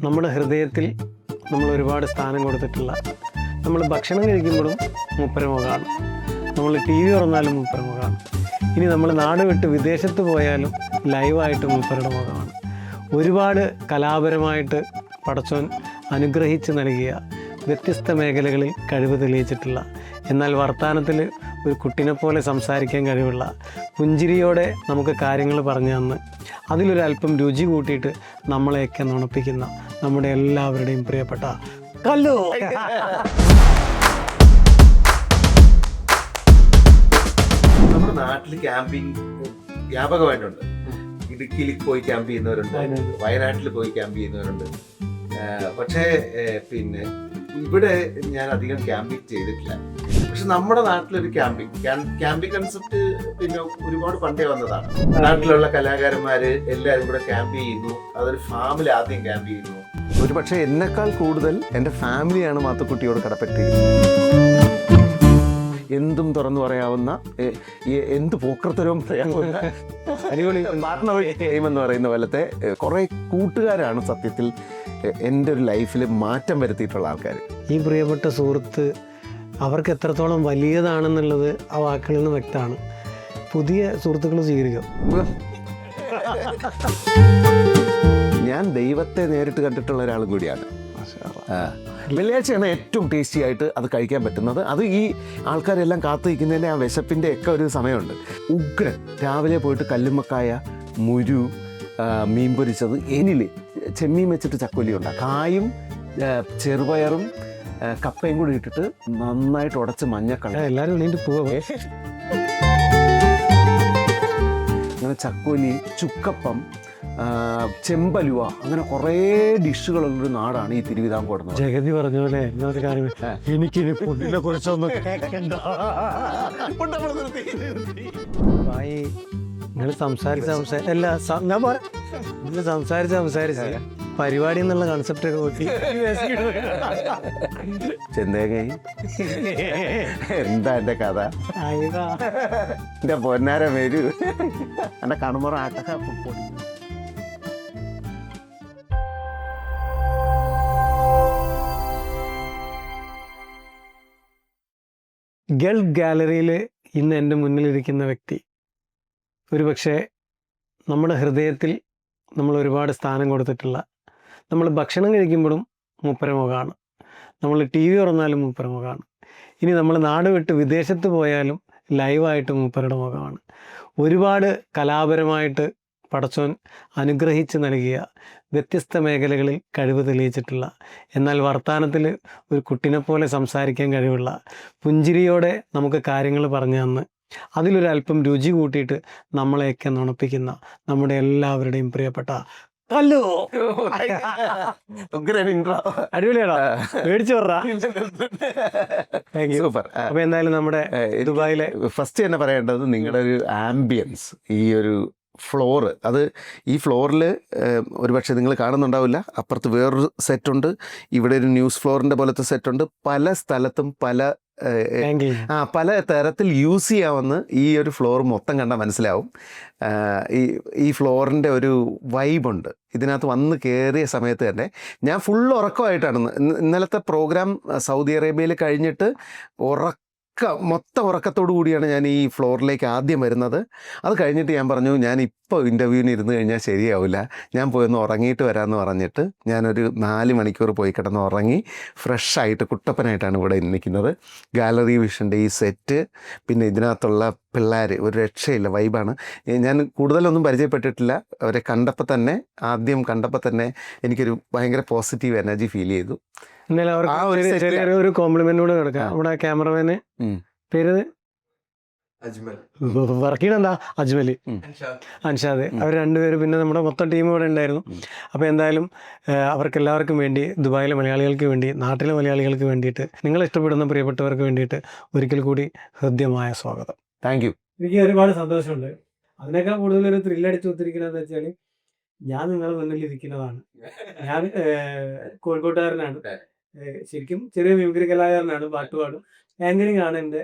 നമ്മുടെ ഹൃദയത്തിൽ നമ്മൾ ഒരുപാട് സ്ഥാനം കൊടുത്തിട്ടുള്ള, നമ്മൾ ഭക്ഷണം കഴിക്കുമ്പോഴും മൂപ്പര മുഖമാണ്, നമ്മൾ ടി വി തുറന്നാലും മൂപ്പര മുഖമാണ്, ഇനി നമ്മൾ നാട് വിട്ട് വിദേശത്ത് പോയാലും ലൈവായിട്ട് മൂപ്പരുടെ മുഖമാണ്. ഒരുപാട് കലാപരമായിട്ട് പടച്ചോൻ അനുഗ്രഹിച്ച് നൽകിയ വ്യത്യസ്ത മേഖലകളിൽ കഴിവ് തെളിയിച്ചിട്ടുള്ള, എന്നാൽ വർത്തമാനത്തിൽ ഒരു കുട്ടിനെ പോലെ സംസാരിക്കാൻ കഴിവുള്ള, പുഞ്ചിരിയോടെ നമുക്ക് കാര്യങ്ങൾ പറഞ്ഞു തന്ന് അതിലൊരല്പം രുചി കൂട്ടിയിട്ട് നമ്മളെയൊക്കെ നുണപ്പിക്കുന്ന നമ്മുടെ എല്ലാവരുടെയും പ്രിയപ്പെട്ട കല്ലു. നമ്മുടെ നാട്ടിൽ ക്യാമ്പിംഗ് വ്യാപകമായിട്ടുണ്ട്. ഇടുക്കിയിൽ പോയി ക്യാമ്പ് ചെയ്യുന്നവരുണ്ട്, വയനാട്ടിൽ പോയി ക്യാമ്പ് ചെയ്യുന്നവരുണ്ട്. പക്ഷേ പിന്നെ ഇവിടെ ഞാൻ അധികം ക്യാമ്പിംഗ് ചെയ്തിട്ടില്ല. പക്ഷെ നമ്മുടെ നാട്ടിലൊരു ക്യാമ്പിംഗ് കൺസെപ്റ്റ് പിന്നെ ഒരുപാട് പണ്ടേ വന്നതാണ്. നാട്ടിലുള്ള കലാകാരന്മാര് എല്ലാവരും കൂടെ ക്യാമ്പ് ചെയ്യുന്നു. അതൊരു ഫാമിൽ ആദ്യം ക്യാമ്പ് ചെയ്യുന്നു. ഒരു പക്ഷേ എന്നെക്കാൾ കൂടുതൽ എൻ്റെ ഫാമിലിയാണ് മാത്തുക്കുട്ടിയോട് കടപ്പെട്ടി. എന്തും തുറന്നു പറയാവുന്ന, എന്ത് പോക്കർത്തരവും പറയാവുന്ന അടിപൊളി പാർട്ണർ ടൈം എന്ന് പറയുന്ന പോലത്തെ കുറേ കൂട്ടുകാരാണ് സത്യത്തിൽ എൻ്റെ ഒരു ലൈഫിൽ മാറ്റം വരുത്തിയിട്ടുള്ള ആൾക്കാർ. ഈ പ്രിയപ്പെട്ട സുഹൃത്ത് അവർക്ക് എത്രത്തോളം വലിയതാണെന്നുള്ളത് ആ വാക്കുകളിൽ നിന്ന് വ്യക്തമാണ്. പുതിയ സുഹൃത്തുക്കൾ സ്വീകരിക്കും. ഞാൻ ദൈവത്തെ നേരിട്ട് കണ്ടിട്ടുള്ള ഒരാളും കൂടിയാണ്. വെള്ളിയാഴ്ചയാണ് ഏറ്റവും ടേസ്റ്റി ആയിട്ട് അത് കഴിക്കാൻ പറ്റുന്നത്. അത് ഈ ആൾക്കാരെല്ലാം കാത്തു നിൽക്കുന്നതിൻ്റെ ആ വിശപ്പിൻ്റെ ഒക്കെ ഒരു സമയമുണ്ട്. ഉഗ്രൻ രാവിലെ പോയിട്ട് കല്ലുമ്മക്കായ, മുരു, മീൻ പൊരിച്ചത്, എനില് ചെമ്മീൻ വെച്ചിട്ട് ചക്കൊല്ലി ഉണ്ടാകും. കായും ചെറുപയറും കപ്പയും കൂടി ഇട്ടിട്ട് നന്നായിട്ട് ഉടച്ച് മഞ്ഞക്കള എല്ലാവരും വേണ്ടി പോവേ. അങ്ങനെ ചക്കോലി, ചുക്കപ്പം, ചെമ്പലുവ, അങ്ങനെ കുറേ ഡിഷുകളുള്ളൊരു നാടാണ് ഈ തിരുവിതാംകൂർ. ജഗതി പറഞ്ഞ പോലെ എന്നൊരു കാര്യം, എനിക്കിനി ഫുഡിനെ കുറിച്ചൊന്നും കേൾക്കണ്ട. നിങ്ങൾ സംസാരിച്ച് പരിപാടി എന്നുള്ള കൺസെപ്റ്റ് ഒക്കെ കൂട്ടി ചെന്തേങ്ങ. എന്താ എൻ്റെ കഥ? എൻ്റെ പൊന്നാര വരൂ, എൻ്റെ കണുമുറ ആട്ടൊക്കെ പൊടി. ഗൾഫ് ഗാലറിയിൽ ഇന്ന് എൻ്റെ മുന്നിലിരിക്കുന്ന വ്യക്തി ഒരുപക്ഷെ നമ്മുടെ ഹൃദയത്തിൽ നമ്മൾ ഒരുപാട് സ്ഥാനം കൊടുത്തിട്ടുള്ള, നമ്മൾ ഭക്ഷണം കഴിക്കുമ്പോഴും മൂപ്പര മുഖമാണ്, നമ്മൾ ടി വി തുറന്നാലും മൂപ്പര മുഖമാണ്, ഇനി നമ്മൾ നാട് വിട്ട് വിദേശത്ത് പോയാലും ലൈവായിട്ട് മൂപ്പരുടെ മുഖമാണ്. ഒരുപാട് കലാപരമായിട്ട് പടച്ചോൻ അനുഗ്രഹിച്ച് നൽകിയ വ്യത്യസ്ത മേഖലകളിൽ കഴിവ് തെളിയിച്ചിട്ടുള്ള, എന്നാൽ വർത്തമാനത്തിൽ ഒരു കുട്ടിനെ പോലെ സംസാരിക്കാൻ കഴിവുള്ള, പുഞ്ചിരിയോടെ നമുക്ക് കാര്യങ്ങൾ പറഞ്ഞു തന്ന് അതിലൊരല്പം രുചി കൂട്ടിയിട്ട് നമ്മളെയൊക്കെ നുണപ്പിക്കുന്ന നമ്മുടെ എല്ലാവരുടെയും പ്രിയപ്പെട്ട കല്ലു. അടിപൊളിയാണോ? മേടിച്ചു പറ. സൂപ്പർ. അപ്പൊ എന്തായാലും നമ്മുടെ ദുബായിലെ ഫസ്റ്റ് തന്നെ പറയേണ്ടത് നിങ്ങളുടെ ഒരു ആംബിയൻസ്, ഈ ഒരു ഫ്ലോറ്, അത് ഈ ഫ്ലോറിൽ ഒരുപക്ഷെ നിങ്ങൾ കാണുന്നുണ്ടാവില്ല, അപ്പുറത്ത് വേറൊരു സെറ്റുണ്ട്, ഇവിടെ ഒരു ന്യൂസ് ഫ്ലോറിൻ്റെ പോലത്തെ സെറ്റുണ്ട്. പല സ്ഥലത്തും പല തരത്തിൽ യൂസ് ചെയ്യാമെന്ന് ഈ ഒരു ഫ്ലോർ മൊത്തം കണ്ടാൽ മനസ്സിലാവും. ഈ ഫ്ലോറിൻ്റെ ഒരു വൈബുണ്ട്. ഇതിനകത്ത് വന്ന് കയറിയ സമയത്ത് തന്നെ ഞാൻ ഫുൾ ഉറക്കമായിട്ടാണ്. ഇന്നലത്തെ പ്രോഗ്രാം സൗദി അറേബ്യയിൽ കഴിഞ്ഞിട്ട് മൊത്തം ഉറക്കത്തോടു കൂടിയാണ് ഞാൻ ഈ ഫ്ലോറിലേക്ക് ആദ്യം വരുന്നത്. അത് കഴിഞ്ഞിട്ട് ഞാൻ പറഞ്ഞു, ഞാൻ ഇപ്പോൾ ഇൻ്റർവ്യൂവിന് ഇരുന്ന് കഴിഞ്ഞാൽ ശരിയാവില്ല, ഞാൻ പോയി ഒന്ന് ഉറങ്ങിയിട്ട് വരാമെന്ന് പറഞ്ഞിട്ട് ഞാനൊരു 4 മണിക്കൂർ പോയി കിടന്ന് ഉറങ്ങി ഫ്രഷായിട്ട് കുട്ടപ്പനായിട്ടാണ് ഇവിടെ നിൽക്കുന്നത്. ഗാലറി വിഷൻ്റെ ഈ സെറ്റ്, പിന്നെ ഇതിനകത്തുള്ള പിള്ളേർ ഒരു രക്ഷയില്ല, വൈബാണ്. ഞാൻ കൂടുതലൊന്നും പരിചയപ്പെട്ടിട്ടില്ല. അവരെ ആദ്യം കണ്ടപ്പോൾ തന്നെ എനിക്കൊരു ഭയങ്കര പോസിറ്റീവ് എനർജി ഫീൽ ചെയ്തു. ഒരു കോംപ്ലിമെന്റ് കൂടെ കൊടുക്കാം. നമ്മുടെ ക്യാമറമാന് പേര് വർക്കീണെന്താ, അജ്മല്, അൻഷാദ്, അവർ രണ്ടുപേരും, പിന്നെ നമ്മുടെ മൊത്തം ടീം ഇവിടെ ഉണ്ടായിരുന്നു. അപ്പോൾ എന്തായാലും അവർക്കെല്ലാവർക്കും വേണ്ടി, ദുബായിലെ മലയാളികൾക്ക് വേണ്ടി, നാട്ടിലെ മലയാളികൾക്ക് വേണ്ടിയിട്ട്, നിങ്ങളെ ഇഷ്ടപ്പെടുന്ന പ്രിയപ്പെട്ടവർക്ക് വേണ്ടിയിട്ട് ഒരിക്കൽ കൂടി ഹൃദ്യമായ സ്വാഗതം. Thank you. എനിക്ക് ഒരുപാട് സന്തോഷമുണ്ട്. അതിനേക്കാൾ കൂടുതൽ ഒരു ത്രില്ലടിച്ച് ഒത്തിരിക്കുന്നതെന്ന് വെച്ചാൽ, ഞാൻ നിങ്ങളുടെ മുന്നിൽ ഇരിക്കുന്നതാണ്. ഞാൻ കോഴിക്കോട്ടുകാരനാണ്, ശരിക്കും ചെറിയ മിമിക്രി കലാകാരനാണ്, പാട്ടുപാടും. ആങ്കറിംഗ് ആണ് എൻ്റെ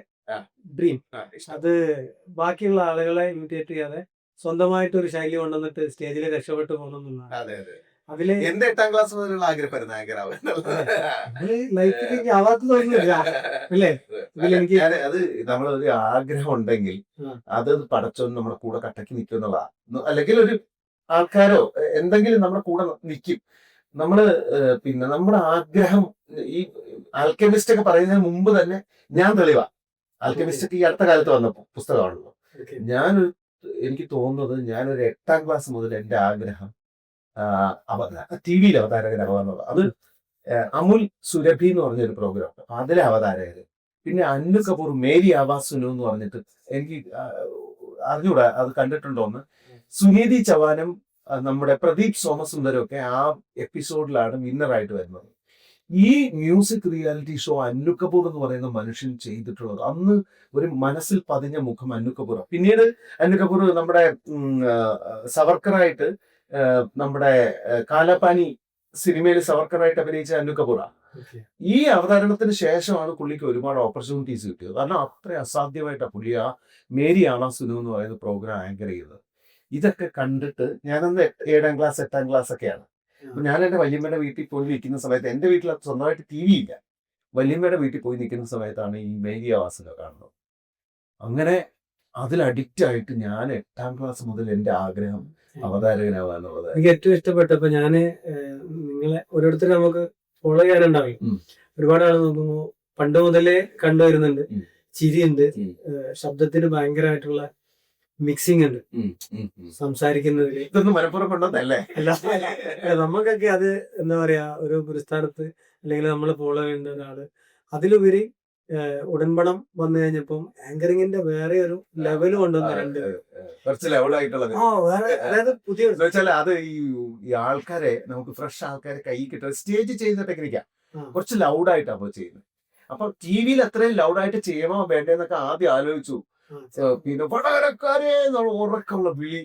ഡ്രീം. അത് ബാക്കിയുള്ള ആളുകളെ ഇമിറ്റേറ്റ് ചെയ്യാതെ സ്വന്തമായിട്ടൊരു ശൈലി കൊണ്ടുവന്നിട്ട് സ്റ്റേജിൽ രക്ഷപ്പെട്ടു പോകണമെന്നുള്ളതാണ്. അതില് എന്റെ 8ാം ക്ലാസ് മുതലുള്ള ആഗ്രഹമായിരുന്നു ആങ്കറാവാൻ. ലൈഫിലേക്ക് ആവാത്തതൊന്നുമില്ല അല്ലേ? ഇതിലെനിക്ക് അത് നമ്മളൊരു ആഗ്രഹം ഉണ്ടെങ്കിൽ ആ. അത് പടച്ചോൻ നമ്മുടെ കൂടെ കട്ടക്ക് നിൽക്കും എന്നുള്ളതാണ്. അല്ലെങ്കിൽ ഒരു ആൾക്കാരോ എന്തെങ്കിലും നമ്മുടെ കൂടെ നിൽക്കും. നമ്മള് പിന്നെ നമ്മുടെ ആഗ്രഹം ഈ ആൽക്കെമിസ്റ്റ് ഒക്കെ പറയുന്നതിന് മുമ്പ് തന്നെ ഞാൻ തെളിവാ. ആൽക്കെമിസ്റ്റ് ഒക്കെ ഈ അടുത്ത കാലത്ത് വന്ന പുസ്തകമാണല്ലോ. എനിക്ക് തോന്നുന്നത് ഞാനൊരു 8ാം ക്ലാസ് മുതൽ എന്റെ ആഗ്രഹം ടി വിയിൽ അവതാരകനാവാന്നുള്ളത്. അത് അമുൽ സുരഭി എന്ന് പറഞ്ഞൊരു പ്രോഗ്രാം, അതിലെ അവതാരകര്. പിന്നെ അന്നു കപൂർ മേരി ആവാസ് സുനു എന്ന് പറഞ്ഞിട്ട്, എനിക്ക് അറിഞ്ഞൂടാ അത് കണ്ടിട്ടുണ്ടോന്ന്. സുനീതി ചവാനും നമ്മുടെ പ്രദീപ് സോമസുന്ദരും ഒക്കെ ആ എപ്പിസോഡിലാണ് വിന്നറായിട്ട് വരുന്നത്. ഈ മ്യൂസിക് റിയാലിറ്റി ഷോ അന്നു കപൂർ എന്ന് പറയുന്ന മനുഷ്യൻ ചെയ്തിട്ടുള്ളത് അന്ന് ഒരു മനസ്സിൽ പതിഞ്ഞ മുഖം അന്നു കപൂർ. പിന്നീട് അന്നു കപൂർ നമ്മുടെ സവർക്കറായിട്ട് നമ്മുടെ കാലാപാനി സിനിമയിൽ സവർക്കറായിട്ട് അഭിനയിച്ച അന്നു കപൂറ. ഈ അവതരണത്തിന് ശേഷമാണ് പുള്ളിക്ക് ഒരുപാട് ഓപ്പർച്യൂണിറ്റീസ് കിട്ടിയത്. കാരണം അത്ര അസാധ്യമായിട്ടാണ് പുള്ളി ആ മേരി ആവാസ് സുനു എന്ന് പറയുന്ന പ്രോഗ്രാം ആങ്കർ ചെയ്തത്. ഇതൊക്കെ കണ്ടിട്ട് ഞാനന്ന് 7ാം ക്ലാസ് 8ാം ക്ലാസ് ഒക്കെയാണ്. അപ്പൊ ഞാൻ എന്റെ വല്യമ്മയുടെ വീട്ടിൽ പോയി നിൽക്കുന്ന സമയത്ത്, എന്റെ വീട്ടിൽ സ്വന്തമായിട്ട് ടി വി ഇല്ല, വല്യമ്മയുടെ വീട്ടിൽ പോയി നിൽക്കുന്ന സമയത്താണ് ഈ മേരി ആവാസിനെ കാണുന്നത്. അങ്ങനെ അതിൽ അഡിക്റ്റ് ആയിട്ട് ഞാൻ 8ാം ക്ലാസ് മുതൽ എന്റെ ആഗ്രഹം അവതാരകനാവാന്നുള്ളത്. എനിക്ക് ഏറ്റവും ഇഷ്ടപ്പെട്ടപ്പോ ഞാന് നിങ്ങളെ ഓരോരുത്തരും നമുക്ക് ഫോളോ ചെയ്യാനുണ്ടാവും. ഒരുപാട് ആൾ നോക്കുമ്പോ പണ്ട് മുതലേ കണ്ടുവരുന്നുണ്ട്. ചിരിയുണ്ട്, ശബ്ദത്തിന് ഭയങ്കരമായിട്ടുള്ള മിക്സിംഗ് ഉണ്ട്, സംസാരിക്കുന്നതില്. ഇതൊന്നും മനഃപൂർവ്വം കൊണ്ടതല്ലേ? നമുക്കൊക്കെ അത് എന്താ പറയാ, ഒരു പുരസ്ഥാനത്ത് അല്ലെങ്കിൽ നമ്മൾ ഫോളോ ചെയ്യേണ്ട ഒരാള്. അതിലുപരി ഉടൻപടം വന്നു കഴിഞ്ഞപ്പം ആങ്കറിങ്ങിന്റെ വേറെ ഒരു ലെവല് കൊണ്ടുവന്നിട്ടുണ്ട്. കുറച്ച് ലെവലായിട്ടുള്ളത്. അതായത് പുതിയ വെച്ചാൽ അത് ഈ ആൾക്കാരെ, നമുക്ക് ഫ്രഷ് ആൾക്കാരെ കൈ കിട്ടുക സ്റ്റേജ് ചെയ്യുന്ന ടെക്നിക്കാ. കുറച്ച് ലൗഡായിട്ടാണ് അപ്പൊ ചെയ്യുന്നത്. അപ്പൊ ടി വിയിൽ അത്രയും ലൗഡായിട്ട് ചെയ്യണോ വേണ്ടേന്നൊക്കെ ആദ്യം ആലോചിച്ചു. പിന്നെ പടകരക്കാരെ ഉറക്കമുള്ള വിളി.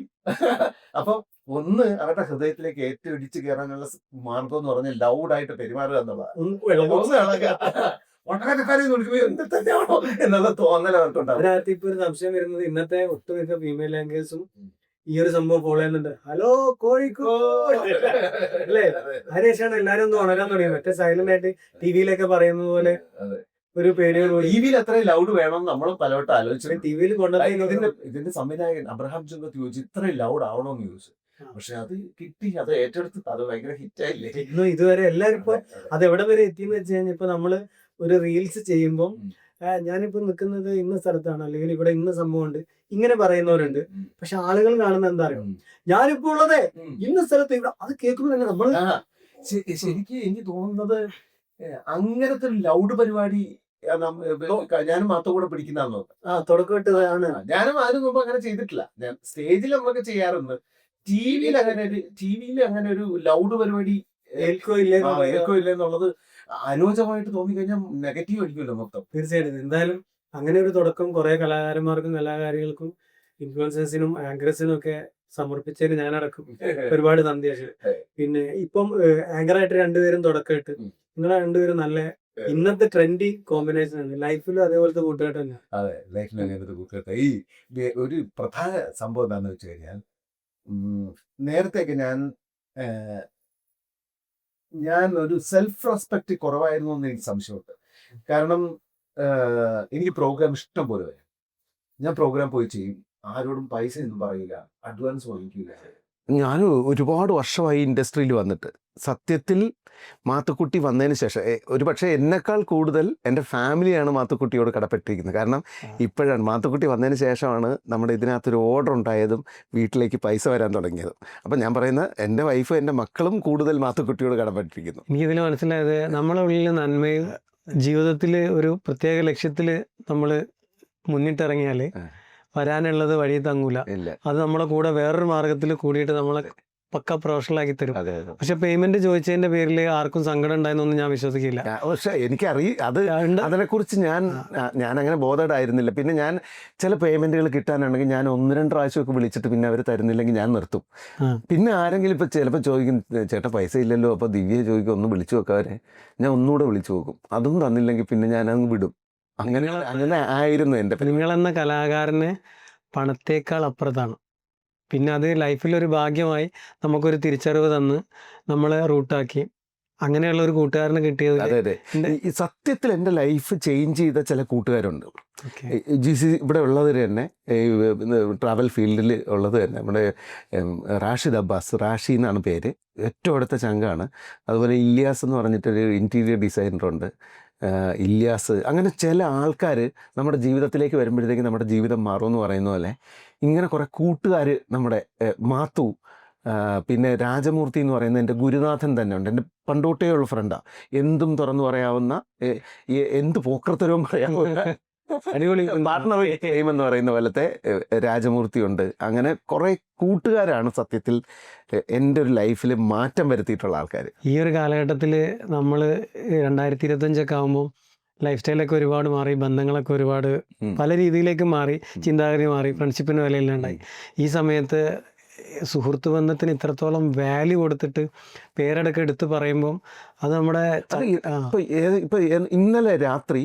അപ്പൊ ഒന്ന് അവരുടെ ഹൃദയത്തിലേക്ക് ഏറ്റവും ഇടിച്ചു കയറാനുള്ള മാർഗം എന്ന് പറഞ്ഞാൽ ലൗഡായിട്ട് പെരുമാറുക എന്നുള്ളതാണ്. ഒട്ടകരക്കാരെ വിളിക്കുമ്പോൾ എന്ത് തന്നെയാണോ എന്നുള്ള തോന്നൽ അവർക്കുണ്ടാവും. അതിനകത്ത് ഇപ്പൊ ഒരു സംശയം വരുന്നത്, ഇന്നത്തെ ഒട്ടുമിക്ക ഫീമെയിൽ ലാംഗ്വേജും ഈ ഒരു സംഭവം ഫോളോ ചെയ്യുന്നുണ്ട്. ഹലോ കോഴിക്കോട് അല്ലേ? അതിനുശേഷമാണ് എല്ലാരും ഒന്ന് ഉണരാൻ തുടങ്ങിയത്. മറ്റേ സൈലന്റ് ആയിട്ട് ടിവിയിലൊക്കെ പറയുന്നത് പോലെ ഒരു പേടിയോട് ടിവിയിൽ അത്രയും ലൗഡ് വേണമെന്ന് നമ്മളും പലവട്ടം ആലോചിച്ചു. ടിവിയിൽ കൊണ്ടുവന്ന ഇതിന്റെ സംവിധായകൻ അബ്രഹാം ചുങ്കത്ത് ചോദിച്ചു, ഇത്രയും ലൗഡ് ആവണോന്ന് ചോദിച്ചു. പക്ഷെ അത് കിട്ടി, അത് ഏറ്റെടുത്ത്, അത് ഭയങ്കര ഹിറ്റായില്ലേ. ഇന്നും ഇതുവരെ എല്ലാരും ഇപ്പൊ അത് എവിടെ വരെ എത്തിയെന്ന് വെച്ച് കഴിഞ്ഞാൽ, ഇപ്പൊ നമ്മള് ഒരു റീൽസ് ചെയ്യുമ്പോൾ ഞാനിപ്പോ നിൽക്കുന്നത് ഇന്ന സ്ഥലത്താണ്, അല്ലെങ്കിൽ ഇവിടെ ഇന്ന സംഭവം ഉണ്ട്, ഇങ്ങനെ പറയുന്നവരുണ്ട്. പക്ഷെ ആളുകൾ കാണുന്ന എന്താ അറിയോ, ഞാനിപ്പോ ഉള്ളത് ഇന്ന സ്ഥലത്ത് ഇവിടെ, അത് കേൾക്കുമ്പോൾ തന്നെ നമ്മള് ശരിക്കും എനിക്ക് തോന്നുന്നത് അങ്ങനത്തെ ഒരു ലൗഡ് പരിപാടി ഞാനും മാത്രം കൂടെ പിടിക്കുന്നതാണോ? തുടക്കമിട്ടതാണ്. ഞാനും ആരും മുമ്പ് അങ്ങനെ ചെയ്തിട്ടില്ല. ഞാൻ സ്റ്റേജിൽ നമ്മളൊക്കെ ചെയ്യാറുണ്ട്. ടിവിയിൽ അങ്ങനെ ഒരു ലൗഡ് പരിപാടി ഏൽക്കോ ഇല്ലേ എന്നുള്ളത് അരോചകമായിട്ട് തോന്നിക്കഴിഞ്ഞാൽ നെഗറ്റീവ് അടിക്കുമല്ലോ മൊത്തം. തീർച്ചയായിട്ടും. എന്തായാലും അങ്ങനെ ഒരു തുടക്കം കുറെ കലാകാരന്മാർക്കും കലാകാരികൾക്കും ഇൻഫ്ലുവൻസേഴ്സിനും ആങ്കേഴ്സിനും ഒക്കെ സമർപ്പിച്ചതിന് ഞാനടക്കം ഒരുപാട് നന്ദി. പിന്നെ ഇപ്പം ആങ്കറായിട്ട് രണ്ടുപേരും തുടക്കമിട്ട്, നിങ്ങളെ രണ്ടുപേരും നല്ല ഇന്നത്തെ ട്രെൻഡി കോമ്പിനേഷൻ ആണ്. ലൈഫിലും അതേപോലത്തെ കൂട്ടുകെട്ട് തന്നെ. അതെ, ലൈഫിൽ അങ്ങനത്തെ കൂട്ടുകെട്ട്. ഈ ഒരു പ്രധാന സംഭവം എന്താണെന്ന് വെച്ച് കഴിഞ്ഞാൽ, നേരത്തെയൊക്കെ ഞാൻ ഒരു സെൽഫ് റെസ്പെക്ട് കുറവായിരുന്നു എന്ന് എനിക്ക് സംശയമുണ്ട്. കാരണം എനിക്ക് പ്രോഗ്രാം ഇഷ്ടം പോലെ വരും. ഞാൻ പ്രോഗ്രാം പോയി ചെയ്യും, ആരോടും പൈസ ഒന്നും പറയില്ല, അഡ്വാൻസ് വാങ്ങിക്കില്ല. ഞാൻ ഒരുപാട് വർഷമായി ഇൻഡസ്ട്രിയിൽ വന്നിട്ട്. സത്യത്തിൽ മാത്തുക്കുട്ടി വന്നതിന് ശേഷം ഒരു പക്ഷേ എന്നെക്കാൾ കൂടുതൽ എൻ്റെ ഫാമിലിയാണ് മാത്തുക്കുട്ടിയോട് കടപ്പെട്ടിരിക്കുന്നത്. കാരണം ഇപ്പോഴാണ് മാത്തുക്കുട്ടി വന്നതിന് ശേഷമാണ് നമ്മുടെ ഇതിനകത്തൊരു ഓർഡർ ഉണ്ടായതും വീട്ടിലേക്ക് പൈസ വരാൻ തുടങ്ങിയതും. അപ്പം ഞാൻ പറയുന്നത്, എൻ്റെ വൈഫും എൻ്റെ മക്കളും കൂടുതൽ മാത്തുക്കുട്ടിയോട് കടപ്പെട്ടിരിക്കുന്നു. എനിക്കിതിൽ മനസ്സിലായത്, നമ്മളെ ഉള്ളിൽ നന്മയും ജീവിതത്തിൽ ഒരു പ്രത്യേക ലക്ഷ്യത്തിൽ നമ്മൾ മുന്നിട്ടിറങ്ങിയാൽ വരാനുള്ളത് വഴി തങ്ങൂല. അത് നമ്മളെ കൂടെ വേറൊരു മാർഗത്തിൽ കൂടിയിട്ട് നമ്മളെ പക്ക പ്രൊഫഷണൽ ആക്കി തരും. പക്ഷെ പേയ്മെന്റ് ചോദിച്ചതിന്റെ പേരിൽ ആർക്കും സങ്കടം ഉണ്ടായെന്നൊന്നും ഞാൻ വിശ്വസിക്കില്ല. പക്ഷെ അതിനെക്കുറിച്ച് ഞാൻ അങ്ങനെ ബോധേഡായിരുന്നില്ല. പിന്നെ ഞാൻ ചില പേയ്മെന്റുകൾ കിട്ടാനുണ്ടെങ്കിൽ ഞാൻ 1-2 പ്രാവശ്യമൊക്കെ വിളിച്ചിട്ട് പിന്നെ അവർ തരുന്നില്ലെങ്കിൽ ഞാൻ നിർത്തും. പിന്നെ ആരെങ്കിലും ഇപ്പം ചിലപ്പോൾ ചോദിക്കും, ചേട്ടാ പൈസ ഇല്ലല്ലോ, അപ്പോൾ ദിവ്യ ചോദിക്കും, ഒന്ന് വിളിച്ചു നോക്കാവരെ. ഞാൻ ഒന്നുകൂടെ വിളിച്ചു നോക്കും. അതും തന്നില്ലെങ്കിൽ പിന്നെ ഞാനങ്ങ് വിടും. അങ്ങനെ ആയിരുന്നു എൻ്റെ. നിങ്ങളെന്ന കലാകാരന് പണത്തേക്കാൾ അപ്പുറത്താണ് പിന്നെ അത് ലൈഫിലൊരു ഭാഗ്യമായി നമുക്കൊരു തിരിച്ചറിവ് തന്ന് നമ്മളെ റൂട്ടാക്കി. അങ്ങനെയുള്ള ഒരു കൂട്ടുകാരനെ കിട്ടിയത് അതെ അതെ. ഈ സത്യത്തിൽ എൻ്റെ ലൈഫ് ചേഞ്ച് ചെയ്ത ചില കൂട്ടുകാരുണ്ട്. GC ഇവിടെ ഉള്ളവർ തന്നെ, ട്രാവൽ ഫീൽഡിൽ ഉള്ളത് തന്നെ. നമ്മുടെ റാഷിദ് അബ്ബാസ്, റാഷി എന്നാണ് പേര്, ഏറ്റവും അടുത്ത ചങ്കാണ്. അതുപോലെ ഇല്യാസ് എന്ന് പറഞ്ഞിട്ടൊരു ഇൻറ്റീരിയർ ഡിസൈനറുണ്ട്, ഇല്യാസ്. അങ്ങനെ ചില ആൾക്കാർ നമ്മുടെ ജീവിതത്തിലേക്ക് വരുമ്പോഴത്തേക്ക് നമ്മുടെ ജീവിതം മാറുമെന്ന് പറയുന്ന പോലെ ഇങ്ങനെ കുറേ കൂട്ടുകാർ നമ്മുടെ മാത്തു, പിന്നെ രാജമൂർത്തി എന്ന് പറയുന്ന എൻ്റെ ഗുരുനാഥൻ തന്നെ ഉണ്ട്. എൻ്റെ പണ്ടോട്ടേ ഉള്ള ഫ്രണ്ടാണ്. എന്തും തുറന്നു പറയാവുന്ന, എന്ത് പോക്കർത്തരവും പറയാവുന്ന അടിപൊളി പാർട്ണർ ടൈം എന്ന് പറയുന്ന പോലത്തെ രാജമൂർത്തി ഉണ്ട്. അങ്ങനെ കുറേ കൂട്ടുകാരാണ് സത്യത്തിൽ എൻ്റെ ഒരു ലൈഫിൽ മാറ്റം വരുത്തിയിട്ടുള്ള ആൾക്കാർ. ഈ ഒരു കാലഘട്ടത്തിൽ നമ്മൾ 2025 ആകുമ്പോൾ ലൈഫ് സ്റ്റൈലൊക്കെ ഒരുപാട് മാറി, ബന്ധങ്ങളൊക്കെ ഒരുപാട് പല രീതിയിലേക്ക് മാറി, ചിന്താഗതി മാറി, ഫ്രണ്ട്ഷിപ്പിന് വിലയില്ലാണ്ടായി. ഈ സമയത്ത് സുഹൃത്ത് ബന്ധത്തിന് ഇത്രത്തോളം വാല്യൂ കൊടുത്തിട്ട് പേരടക്കം എടുത്ത് പറയുമ്പം അത് നമ്മുടെ ഇപ്പൊ ഇന്നലെ രാത്രി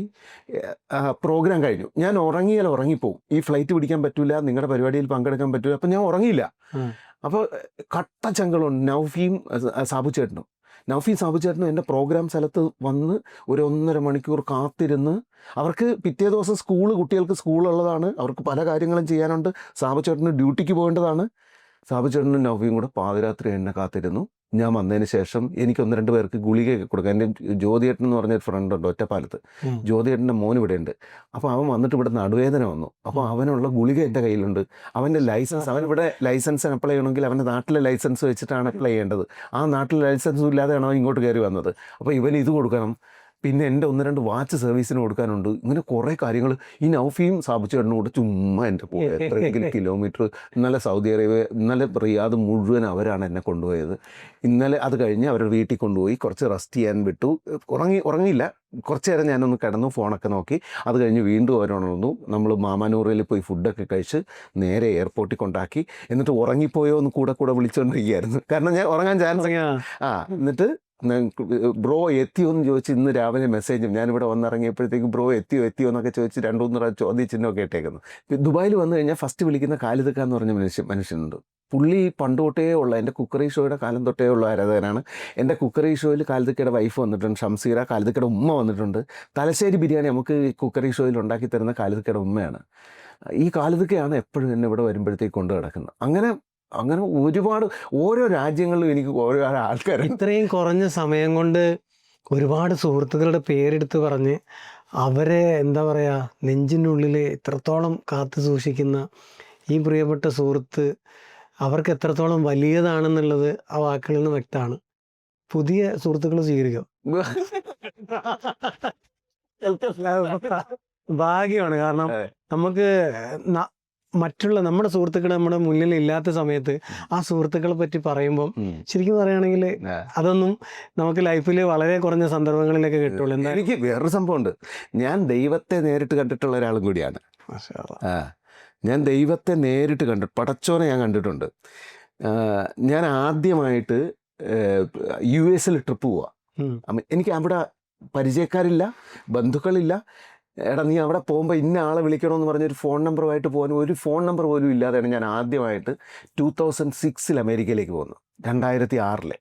പ്രോഗ്രാം കഴിഞ്ഞു. ഞാൻ ഉറങ്ങിയാൽ ഉറങ്ങിപ്പോവും. ഈ ഫ്ലൈറ്റ് പിടിക്കാൻ പറ്റൂല, നിങ്ങളുടെ പരിപാടിയിൽ പങ്കെടുക്കാൻ പറ്റൂല. അപ്പം ഞാൻ ഉറങ്ങിയില്ല. അപ്പോൾ കട്ട ചങ്കളുണ്ട് നൗഫിയും സാബുചേട്ടനും. സാബുചേട്ടനും എൻ്റെ പ്രോഗ്രാം സ്ഥലത്ത് വന്ന് ഒരു 1.5 മണിക്കൂർ കാത്തിരുന്ന്. അവർക്ക് പിറ്റേ ദിവസം കുട്ടികൾക്ക് സ്കൂളുള്ളതാണ്, അവർക്ക് പല കാര്യങ്ങളും ചെയ്യാനുണ്ട്. സാബുചേട്ടന് ഡ്യൂട്ടിക്ക് പോകേണ്ടതാണ്. സാബുചേട്ടനും നൗഫിയും കൂടെ പാതിരാത്രി എന്നെ കാത്തിരുന്നു. ഞാൻ വന്നതിന് ശേഷം എനിക്ക് 1-2 പേർക്ക് ഗുളികയൊക്കെ കൊടുക്കാം. എൻ്റെ ജ്യോതിയേട്ടൻ എന്ന് പറഞ്ഞൊരു ഫ്രണ്ട് ഉണ്ട് ഒറ്റപ്പാലത്ത്. ജ്യോതിയേട്ടൻ്റെ മോൻ ഇവിടെ ഉണ്ട്. അപ്പോൾ അവൻ വന്നിട്ട് ഇവിടെ നടുവേദന വന്നു. അപ്പോൾ അവനുള്ള ഗുളിക എൻ്റെ കയ്യിലുണ്ട്. അവൻ്റെ ലൈസൻസ്, അവനിവിടെ ലൈസൻസ് അപ്ലൈ ചെയ്യണമെങ്കിൽ അവൻ്റെ നാട്ടിലെ ലൈസൻസ് വെച്ചിട്ടാണ് അപ്ലൈ ചെയ്യേണ്ടത്. ആ നാട്ടിലെ ലൈസൻസും ഇല്ലാതെയാണ് അവൻ ഇങ്ങോട്ട് കയറി വന്നത്. അപ്പോൾ ഇവന് ഇത് കൊടുക്കണം. പിന്നെ എൻ്റെ 1-2 വാച്ച് സർവീസിന് കൊടുക്കാനുണ്ട്. ഇങ്ങനെ കുറേ കാര്യങ്ങൾ. ഈ നൗഫിയും സാബുചേട്ടനും കൂടെ ചുമ്മാ എൻ്റെ കൂടെ എത്രയെങ്കിലും കിലോമീറ്റർ. ഇന്നലെ സൗദി അറേബ്യ, ഇന്നലെ റിയാദ് മുഴുവൻ അവരാണ് എന്നെ കൊണ്ടുപോയത്. ഇന്നലെ അത് കഴിഞ്ഞ് അവർ വീട്ടിൽ കൊണ്ടുപോയി കുറച്ച് റെസ്റ്റ് ചെയ്യാൻ വിട്ടു. ഉറങ്ങിയില്ല, കുറച്ച് നേരം ഞാനൊന്ന് കിടന്നു, ഫോണൊക്കെ നോക്കി. അത് കഴിഞ്ഞ് വീണ്ടും അവരുണർന്നു. നമ്മൾ മാമാനൂറിൽ പോയി ഫുഡൊക്കെ കഴിച്ച് നേരെ എയർപോർട്ടിൽ കൊണ്ടാക്കി. എന്നിട്ട് ഉറങ്ങിപ്പോയോ എന്ന് കൂടെ വിളിച്ചുകൊണ്ടിരിക്കുകയായിരുന്നു. കാരണം ഞാൻ ഉറങ്ങാൻ ചാൻസ്. എന്നിട്ട് ബ്രോ എത്തിയോ എന്ന് ചോദിച്ച് ഇന്ന് രാവിലെ മെസ്സേജും, ഞാനിവിടെ വന്നിറങ്ങിയപ്പോഴത്തേക്കും ബ്രോ എത്തിയോ എന്നൊക്കെ ചോദിച്ച് 2-3 ചോദ്യചിഹ്നമൊക്കെ ഇട്ടേക്കുന്നു. ദുബായിൽ വന്നു കഴിഞ്ഞാൽ ഫസ്റ്റ് വിളിക്കുന്ന ഖാലിദ് എന്ന് പറഞ്ഞ മനുഷ്യനുണ്ട്. പുള്ളി പണ്ട് തൊട്ടേ ഉള്ള, എൻ്റെ കുക്കറി ഷോയുടെ കാലം തൊട്ടേ ഉള്ള ആരാധകനാണ്. എൻ്റെ കുക്കറി ഷോയിൽ ഖാലിദക്കയുടെ വൈഫ് വന്നിട്ടുണ്ട്, ഷംസീറ. ഖാലിദക്കയുടെ ഉമ്മ വന്നിട്ടുണ്ട്. തലശ്ശേരി ബിരിയാണി നമുക്ക് കുക്കറി ഷോയിൽ ഉണ്ടാക്കി തരുന്ന ഖാലിദക്കയുടെ ഉമ്മയാണ്. ഈ ഖാലിദക്കയാണ് എപ്പോഴും എന്നെ ഇവിടെ വരുമ്പോഴത്തേക്ക് കൊണ്ട് കിടക്കുന്നത്. അങ്ങനെ ഒരുപാട് ഓരോ രാജ്യങ്ങളിലും എനിക്ക് ഓരോ ആൾക്കാർ. ഇത്രയും കുറഞ്ഞ സമയം കൊണ്ട് ഒരുപാട് സുഹൃത്തുക്കളുടെ പേരെടുത്ത് പറഞ്ഞ് അവരെ എന്താ പറയുക, നെഞ്ചിൻ്റെ ഉള്ളിൽ ഇത്രത്തോളം കാത്തു സൂക്ഷിക്കുന്ന ഈ പ്രിയപ്പെട്ട സുഹൃത്ത് അവർക്ക് എത്രത്തോളം വലിയതാണെന്നുള്ളത് ആ വാക്കുകളിൽ നിന്ന് വ്യക്തമാണ്. പുതിയ സുഹൃത്തുക്കൾ സ്വീകരിക്കും. ഭാഗ്യമാണ്. കാരണം നമുക്ക് മറ്റുള്ള നമ്മുടെ സുഹൃത്തുക്കൾ നമ്മുടെ മുന്നിൽ ഇല്ലാത്ത സമയത്ത് ആ സുഹൃത്തുക്കളെ പറ്റി പറയുമ്പം ശരിക്കും പറയുകയാണെങ്കിൽ അതൊന്നും നമുക്ക് ലൈഫിൽ വളരെ കുറഞ്ഞ സന്ദർഭങ്ങളിലൊക്കെ കിട്ടുള്ളൂ. എന്താ, എനിക്ക് വേറൊരു സംഭവമുണ്ട്. ഞാൻ ദൈവത്തെ നേരിട്ട് കണ്ടിട്ടുള്ള ഒരാളും കൂടിയാണ്. ഞാൻ ദൈവത്തെ നേരിട്ട് പടച്ചോനെ ഞാൻ കണ്ടിട്ടുണ്ട്. ഞാൻ ആദ്യമായിട്ട് US ട്രിപ്പ് പോവാ. എനിക്ക് അവിടെ പരിചയക്കാരില്ല, ബന്ധുക്കളില്ല. എടാ നീ അവിടെ പോകുമ്പോൾ ഇന്ന ആളെ വിളിക്കണമെന്ന് പറഞ്ഞൊരു ഫോൺ നമ്പറുമായിട്ട് പോകാൻ ഒരു ഫോൺ നമ്പർ പോലും ഇല്ലാതെയാണ് ഞാൻ ആദ്യമായിട്ട് 2006 അമേരിക്കയിലേക്ക് പോകുന്നത്. 2006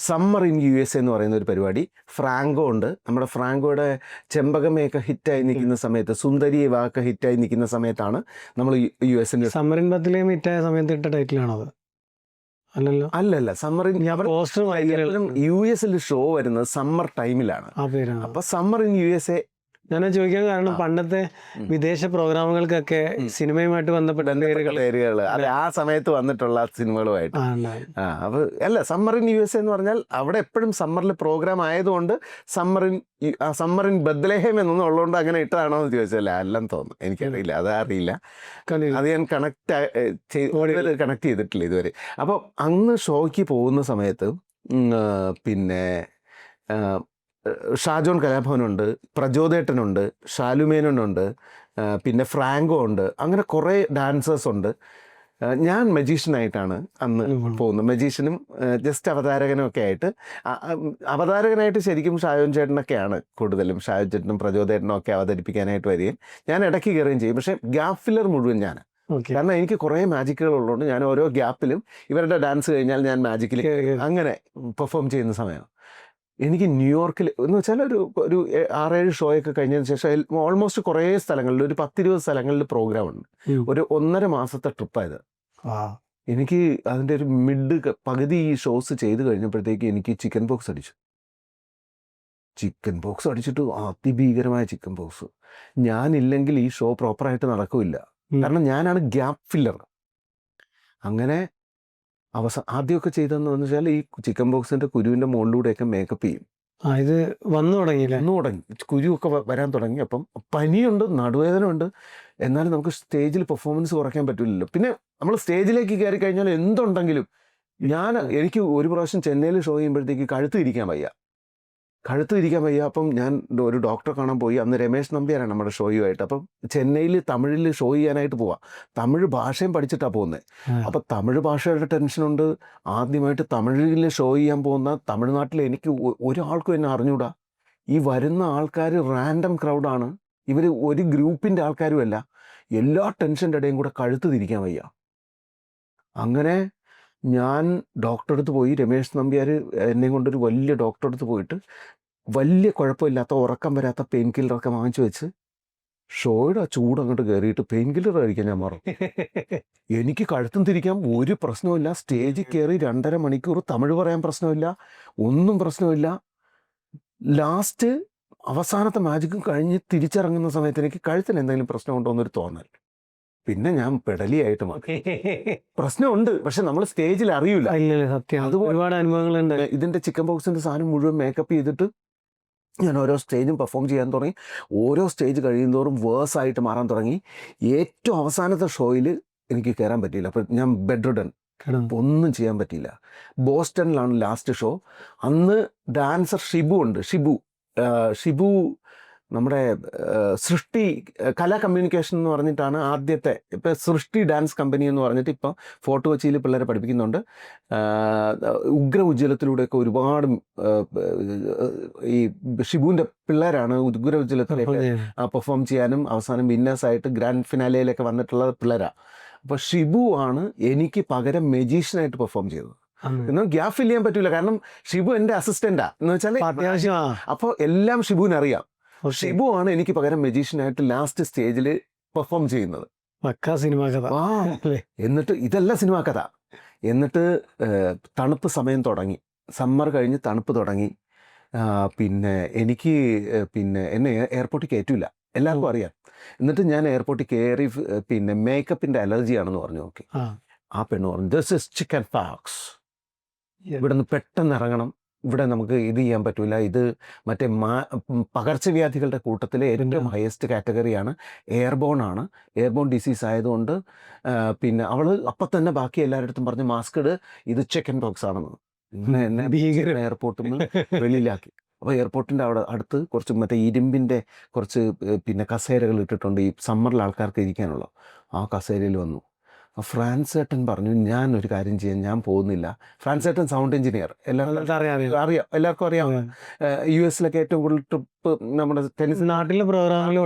സമ്മർ ഇൻ USA എന്ന് പറയുന്ന ഒരു പരിപാടി. ഫ്രാങ്കോ ഉണ്ട്. നമ്മുടെ ഫ്രാങ്കോയുടെ ചെമ്പകമയൊക്കെ ഹിറ്റായി നിൽക്കുന്ന സമയത്ത്, സുന്ദരി വാക്ക് ഹിറ്റായി നിൽക്കുന്ന സമയത്താണ് നമ്മൾ US സമ്മർ ഇൻ ബത്ലഹേം ഹിറ്റായ സമയത്ത് ഇട്ട ടൈറ്റിലാണത്. അല്ലല്ല, സമ്മർ ഇൻ US ഷോ വരുന്നത് സമ്മർ ടൈമിലാണ്. അപ്പൊ സമ്മർ ഇൻ USA ഞാൻ ചോദിക്കാൻ കാരണം പണ്ടത്തെ വിദേശ പ്രോഗ്രാമുകൾക്കൊക്കെ സിനിമയുമായിട്ട് ബന്ധപ്പെട്ട പേരുകൾ ആ സമയത്ത് വന്നിട്ടുള്ള സിനിമകളുമായിട്ട്. അപ്പൊ അല്ല, സമ്മർ ഇൻ USA എന്ന് പറഞ്ഞാൽ അവിടെ എപ്പോഴും സമ്മറിൽ പ്രോഗ്രാം ആയതുകൊണ്ട് സമ്മർ ഇൻ ബത്ലഹേം എന്നൊന്നും ഉള്ളതുകൊണ്ട് അങ്ങനെ ഇട്ടതാണോ എന്ന് ചോദിച്ചാൽ അല്ലെന്ന് തോന്നുന്നു. എനിക്കറിയില്ല, അതറിയില്ല. അത് ഞാൻ കണക്ട് ചെയ്തിട്ടില്ല ഇതുവരെ. അപ്പോൾ അന്ന് ഷോയ്ക്ക് പോകുന്ന സമയത്ത് പിന്നെ ഷാജോൺ കലാഭവനുണ്ട്, പ്രചോദേട്ടനുണ്ട്, ഷാലുമേനുണ്ട്, പിന്നെ ഫ്രാങ്കോ ഉണ്ട്. അങ്ങനെ കുറേ ഡാൻസേഴ്സ് ഉണ്ട്. ഞാൻ മജീഷ്യനായിട്ടാണ് അന്ന് പോകുന്നത്. മജീഷ്യനും ജസ്റ്റ് അവതാരകനും ഒക്കെ ആയിട്ട്. അവതാരകനായിട്ട് ശരിക്കും ഷാജോൻ ചേട്ടനൊക്കെയാണ് കൂടുതലും. ഷാജോൻ ചേട്ടനും പ്രചോദേട്ടനും ഒക്കെ അവതരിപ്പിക്കാനായിട്ട് വരികയും ഞാൻ ഇടയ്ക്ക് കയറുകയും ചെയ്യും. പക്ഷേ ഗ്യാപ് ഫില്ലർ മുഴുവൻ ഞാൻ. ഓക്കെ. കാരണം എനിക്ക് കുറേ മാജിക്കുകൾ ഉള്ളതുകൊണ്ട് ഞാൻ ഓരോ ഗ്യാപ്പിലും ഇവരുടെ ഡാൻസ് കഴിഞ്ഞാൽ ഞാൻ മാജിക്കിൽ അങ്ങനെ പെർഫോം ചെയ്യുന്ന സമയം എനിക്ക് ന്യൂയോർക്കിൽ എന്ന് വെച്ചാൽ ഒരു 6-7 ഷോയൊക്കെ കഴിഞ്ഞതിന് ശേഷം ഓൾമോസ്റ്റ് കുറേ സ്ഥലങ്ങളിൽ ഒരു 10-20 സ്ഥലങ്ങളിൽ പ്രോഗ്രാം ഉണ്ട്. ഒരു 1.5 മാസത്തെ ട്രിപ്പായത്. എനിക്ക് അതിൻ്റെ ഒരു പകുതി ഈ ഷോസ് ചെയ്ത് കഴിഞ്ഞപ്പോഴത്തേക്ക് എനിക്ക് ചിക്കൻ പോക്സ് അടിച്ചു. ചിക്കൻ പോക്സ് അടിച്ചിട്ട് അതിഭീകരമായ ചിക്കൻ പോക്സ്. ഞാനില്ലെങ്കിൽ ഈ ഷോ പ്രോപ്പറായിട്ട് നടക്കില്ല. കാരണം ഞാനാണ് ഗ്യാപ്പ് ഫില്ലർ. അങ്ങനെ ആദ്യമൊക്കെ ചെയ്തതെന്ന് വെച്ചാൽ ഈ ചിക്കൻ ബോക്സിന്റെ കുരുവിന്റെ മുകളിലൂടെയൊക്കെ മേക്കപ്പ് ചെയ്യും. ഇത് വന്നു തുടങ്ങിയില്ല. വന്നു തുടങ്ങി, കുരുവൊക്കെ വരാൻ തുടങ്ങി. അപ്പം പനിയുണ്ട്, നടുവേദന ഉണ്ട്. എന്നാലും നമുക്ക് സ്റ്റേജിൽ പെർഫോമൻസ് കുറയ്ക്കാൻ പറ്റില്ലല്ലോ. പിന്നെ നമ്മൾ സ്റ്റേജിലേക്ക് കയറി കഴിഞ്ഞാൽ എന്തുണ്ടെങ്കിലും എനിക്ക് ഒരു പ്രാവശ്യം ചെന്നൈയിൽ ഷോ ചെയ്യുമ്പോഴത്തേക്ക് കഴുത്ത് തിരിക്കാൻ വയ്യ. അപ്പം ഞാൻ ഒരു ഡോക്ടറെ കാണാൻ പോയി. അന്ന് രമേശ് നമ്പ്യാരാണ് നമ്മുടെ ഷോയുമായിട്ട്. അപ്പം ചെന്നൈയിൽ തമിഴിൽ ഷോ ചെയ്യാനായിട്ട് പോവാം. തമിഴ് ഭാഷയും പഠിച്ചിട്ടാണ് പോകുന്നത്. അപ്പം തമിഴ് ഭാഷയുടെ ടെൻഷനുണ്ട്. ആദ്യമായിട്ട് തമിഴിൽ ഷോ ചെയ്യാൻ പോകുന്ന തമിഴ്നാട്ടിൽ എനിക്ക് ഒരാൾക്കും എന്നെ അറിഞ്ഞൂടാ. ഈ വരുന്ന ആൾക്കാർ റാൻഡം ക്രൗഡാണ്. ഇവർ ഒരു ഗ്രൂപ്പിൻ്റെ ആൾക്കാരുമല്ല. എല്ലാ ടെൻഷൻ്റെ ഇടയും കൂടെ കഴുത്ത് തിരിക്കാൻ വയ്യ. അങ്ങനെ ഞാൻ ഡോക്ടറെ അടുത്ത് പോയി. രമേശ് നമ്പ്യാർ എന്നെ കൊണ്ടൊരു വലിയ ഡോക്ടറെ അടുത്ത് പോയിട്ട് വലിയ കുഴപ്പമില്ലാത്ത ഉറക്കം വരാത്ത പെയിൻ കില്ലറൊക്കെ വാങ്ങിച്ചു വെച്ച് ഷോയുടെ ചൂട് അങ്ങോട്ട് കയറിയിട്ട് പെയിൻ കില്ലർ കഴിക്കാൻ ഞാൻ മറന്നു. എനിക്ക് കഴുത്തും തിരിക്കാൻ ഒരു പ്രശ്നമില്ല. സ്റ്റേജിൽ കയറി 2.5 മണിക്കൂർ തമിഴ് പറയാൻ പ്രശ്നമില്ല, ഒന്നും പ്രശ്നമില്ല. ലാസ്റ്റ് അവസാനത്തെ മാജിക്കും കഴിഞ്ഞ് തിരിച്ചിറങ്ങുന്ന സമയത്ത് എനിക്ക് കഴുത്തിന് എന്തെങ്കിലും പ്രശ്നമുണ്ടോ എന്നൊരു തോന്നൽ. പിന്നെ ഞാൻ പെടലിയായിട്ട് മാറി. പ്രശ്നമുണ്ട്, പക്ഷെ നമ്മൾ സ്റ്റേജിൽ അറിയില്ല. സത്യം, അത് ഒരുപാട് അനുഭവങ്ങളുണ്ട്. ഇതിന്റെ ചിക്കൻ ബോക്സിന്റെ സാധനം മുഴുവൻ മേക്കപ്പ് ചെയ്തിട്ട് ഞാൻ ഓരോ സ്റ്റേജും പെർഫോം ചെയ്യാൻ തുടങ്ങി. ഓരോ സ്റ്റേജ് കഴിയുന്തോറും വേഴ്സായിട്ട് മാറാൻ തുടങ്ങി. ഏറ്റവും അവസാനത്തെ ഷോയിൽ എനിക്ക് കയറാൻ പറ്റിയില്ല. അപ്പം ഞാൻ ബെഡ് റിഡൻ, ഒന്നും ചെയ്യാൻ പറ്റിയില്ല. ബോസ്റ്റണിലാണ് ലാസ്റ്റ് ഷോ. അന്ന് ഡാൻസർ ഷിബു ഉണ്ട്. ഷിബു നമ്മുടെ സൃഷ്ടി കലാ കമ്മ്യൂണിക്കേഷൻ എന്ന് പറഞ്ഞിട്ടാണ് ആദ്യത്തെ. ഇപ്പം സൃഷ്ടി ഡാൻസ് കമ്പനി എന്ന് പറഞ്ഞിട്ട് ഇപ്പം ഫോർട്ട് കൊച്ചിയിൽ പിള്ളേരെ പഠിപ്പിക്കുന്നുണ്ട്. ഉഗ്ര ഉജ്ജ്വലത്തിലൂടെയൊക്കെ ഒരുപാട് ഈ ഷിബുവിൻ്റെ പിള്ളേരാണ് ഉഗ്ര ഉജ്ജ്വലത്തിലേക്ക് പെർഫോം ചെയ്യാനും അവസാനം വിന്നേഴ്സായിട്ട് ഗ്രാൻഡ് ഫിനാലയിലൊക്കെ വന്നിട്ടുള്ള പിള്ളേരാണ്. അപ്പോൾ ഷിബു ആണ് എനിക്ക് പകരം മെജീഷ്യനായിട്ട് പെർഫോം ചെയ്തത്. എന്നാൽ ഗ്യാപ്പ് ഫിൽ ചെയ്യാൻ പറ്റില്ല, കാരണം ഷിബു എൻ്റെ അസിസ്റ്റൻ്റാ എന്ന് വെച്ചാൽ അത്യാവശ്യം. അപ്പോൾ എല്ലാം ഷിബുവിന് അറിയാം. ഷിബു ആണ് എനിക്ക് പകരം മെജീഷ്യനായിട്ട് ലാസ്റ്റ് സ്റ്റേജിൽ പെർഫോം ചെയ്യുന്നത്. സിനിമ കഥ. എന്നിട്ട് ഇതെല്ലാം സിനിമ കഥ. എന്നിട്ട് തണുപ്പ് സമയം തുടങ്ങി, സമ്മർ കഴിഞ്ഞ് തണുപ്പ് തുടങ്ങി. പിന്നെ എനിക്ക് എന്നെ എയർപോർട്ടിൽ കയറ്റില്ല, എല്ലാവർക്കും അറിയാം. എന്നിട്ട് ഞാൻ എയർപോർട്ടിൽ കയറി പിന്നെ മേക്കപ്പിൻ്റെ അലർജിയാണെന്ന് പറഞ്ഞു. ഓക്കെ, ആ പെണ്ണ് പറഞ്ഞു ദിസ് ഇസ് ചിക്കൻ പോക്സ്, ഇവിടെ നിന്ന് പെട്ടെന്ന് ഇറങ്ങണം, ഇവിടെ നമുക്ക് ഇത് ചെയ്യാൻ പറ്റില്ല, ഇത് മറ്റേ പകർച്ചവ്യാധികളുടെ കൂട്ടത്തിൽ ഏറ്റവും ഹയസ്റ്റ് കാറ്റഗറിയാണ്, എയർബോൺ ഡിസീസ് ആയതുകൊണ്ട്. പിന്നെ അവൾ അപ്പം തന്നെ ബാക്കി എല്ലാവരുടെ അടുത്തും പറഞ്ഞ് മാസ്ക് ഇട്, ഇത് ചിക്കൻ പോക്സ് ആണെന്ന്. എന്നെ ഭീകര എയർപോർട്ടിൽ നിന്ന് വെളിയിലാക്കി. അപ്പോൾ എയർപോർട്ടിൻ്റെ അവിടെ അടുത്ത് കുറച്ച് മറ്റേ ഇരുമ്പിൻ്റെ കുറച്ച് പിന്നെ കസേരകൾ ഇട്ടിട്ടുണ്ട് ഈ സമ്മറിൽ ആൾക്കാർക്ക് ഇരിക്കാനുള്ള. ആ കസേരയിൽ വന്നു. ഫ്രാൻസേട്ടൻ പറഞ്ഞു ഞാൻ ഒരു കാര്യം ചെയ്യാൻ, ഞാൻ പോകുന്നില്ല. ഫ്രാൻസേട്ടൻ സൗണ്ട് എഞ്ചിനീയർ, എല്ലാവർക്കും അറിയാം. US ഏറ്റവും കൂടുതൽ ട്രിപ്പ് നമ്മുടെ ടെന്നീസ് നാട്ടിലെ പ്രോഗ്രാമിൽ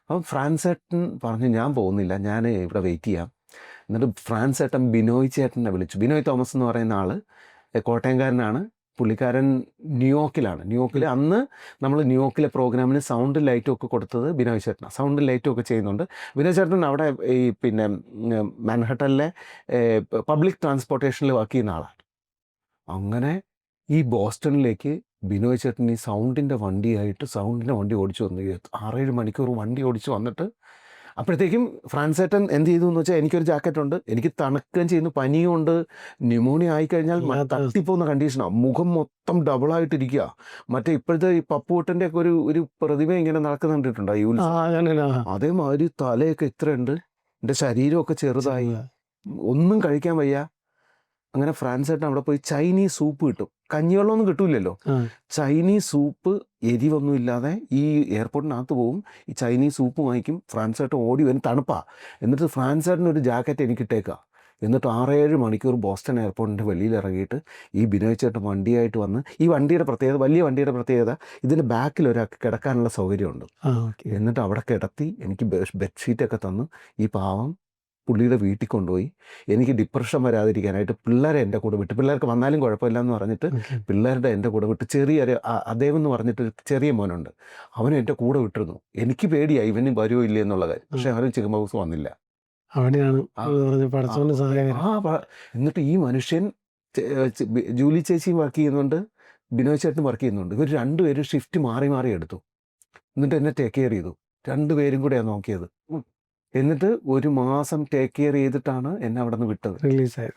അപ്പം ഫ്രാൻസേട്ടൻ പറഞ്ഞു ഞാൻ പോകുന്നില്ല, ഞാൻ ഇവിടെ വെയിറ്റ് ചെയ്യാം. എന്നിട്ട് ഫ്രാൻസേട്ടൻ ബിനോയ് ചേട്ടനെ വിളിച്ചു. ബിനോയ് തോമസ് എന്ന് പറയുന്ന ആൾ കോട്ടയംകാരനാണ്. പുള്ളിക്കാരൻ ന്യൂയോർക്കിൽ അന്ന് നമ്മൾ ന്യൂയോർക്കിലെ പ്രോഗ്രാമിന് സൗണ്ടും ലൈറ്റും ഒക്കെ കൊടുത്തത് ബിനോയ് ചേട്ടനാണ്. സൗണ്ടും ലൈറ്റും ഒക്കെ ചെയ്യുന്നുണ്ട് ബിനോയ് ചേട്ടൻ. അവിടെ ഈ പിന്നെ മാൻഹട്ടനിലെ പബ്ലിക് ട്രാൻസ്പോർട്ടേഷനിൽ വർക്ക് ചെയ്യുന്ന ആളാണ്. അങ്ങനെ ഈ ബോസ്റ്റണിലേക്ക് ബിനോയ് ചേട്ടൻ ഈ സൗണ്ടിൻ്റെ വണ്ടി ഓടിച്ചു വന്നു. 6-7 മണിക്കൂർ വണ്ടി ഓടിച്ചു വന്നിട്ട് അപ്പോഴത്തേക്കും ഫ്രാൻസേട്ടൻ എന്ത് ചെയ്തു എന്ന് വെച്ചാൽ എനിക്കൊരു ജാക്കറ്റ് ഉണ്ട്, എനിക്ക് തണുക്കുകയും ചെയ്യുന്നു, പനിയും ഉണ്ട്, ന്യൂമോണിയ ആയിക്കഴിഞ്ഞാൽ തട്ടിപ്പോകുന്ന കണ്ടീഷനാണ്. മുഖം മൊത്തം ഡബിളായിട്ടിരിക്കുക. മറ്റേ ഇപ്പോഴത്തെ ഈ പപ്പുവട്ടൻ്റെ ഒക്കെ ഒരു പ്രതിമ ഇങ്ങനെ നടക്കുന്നുണ്ടിട്ടുണ്ടോ അതേമാതിരി തലയൊക്കെ ഇത്രയുണ്ട്, എൻ്റെ ശരീരമൊക്കെ ചെറുതായി, ഒന്നും കഴിക്കാൻ വയ്യ. അങ്ങനെ ഫ്രാൻസേട്ടൻ അവിടെ പോയി ചൈനീസ് സൂപ്പ് കിട്ടും, കഞ്ഞിവെള്ളമൊന്നും കിട്ടൂലല്ലോ. ചൈനീസ് സൂപ്പ് എരിവൊന്നും ഇല്ലാതെ ഈ എയർപോർട്ടിനകത്ത് പോവും, ഈ ചൈനീസ് സൂപ്പ് വാങ്ങിക്കും. ഫ്രാൻസേട്ടൻ ഓടി വരും, തണുപ്പാ. എന്നിട്ട് ഫ്രാൻസേട്ടൻ ഒരു ജാക്കറ്റ് എനിക്ക് ഇട്ടേക്കുക, എന്നിട്ട് 6-7 മണിക്കൂർ ബോസ്റ്റൺ എയർപോർട്ടിൻ്റെ വെളിയിൽ ഇറങ്ങിയിട്ട് ഈ ബിനോയ് ചേട്ടൻ വണ്ടിയായിട്ട് വന്ന്, ഈ വണ്ടിയുടെ പ്രത്യേകത, വലിയ വണ്ടിയുടെ പ്രത്യേകത, ഇതിൻ്റെ ബാക്കിൽ ഒരാൾക്ക് കിടക്കാനുള്ള സൗകര്യമുണ്ട്. എന്നിട്ട് അവിടെ കിടത്തി എനിക്ക് ബെഡ്ഷീറ്റൊക്കെ തന്ന് ഈ പാവം പുള്ളിയുടെ വീട്ടിൽ കൊണ്ടുപോയി എനിക്ക് ഡിപ്രഷൻ വരാതിരിക്കാനായിട്ട് പിള്ളേരെ എൻ്റെ കൂടെ വിട്ട്, പിള്ളേർക്ക് വന്നാലും കുഴപ്പമില്ല എന്ന് പറഞ്ഞിട്ട് പിള്ളേരുടെ എൻ്റെ കൂടെ വിട്ട്, ചെറിയൊരു അദ്ദേഹം എന്ന് പറഞ്ഞിട്ടൊരു ചെറിയ മോനുണ്ട്, അവനും എൻ്റെ കൂടെ വിട്ടിരുന്നു. എനിക്ക് പേടിയായി ഇവന് വരുമോ ഇല്ലേ എന്നുള്ള കാര്യം. പക്ഷെ അവരും ചിക്കൻ ബോക്സ് വന്നില്ല. അവിടെയാണ് എന്നിട്ട് ഈ മനുഷ്യൻ ജൂലി ചേച്ചിയും വർക്ക് ചെയ്യുന്നുണ്ട്, ബിനോയ് ചേട്ടനും വർക്ക് ചെയ്യുന്നുണ്ട്. ഇവർ രണ്ടുപേരും ഷിഫ്റ്റ് മാറി മാറി എടുത്തു. എന്നിട്ട് എന്നെ ടേക്ക് കെയർ ചെയ്തു. രണ്ടുപേരും കൂടെയാണ് നോക്കിയത്. എന്നിട്ട് 1 മാസം ടേക്ക് കെയർ ചെയ്തിട്ടാണ് എന്നെ അവിടെ നിന്ന് വിട്ടത്. റിലീസായി.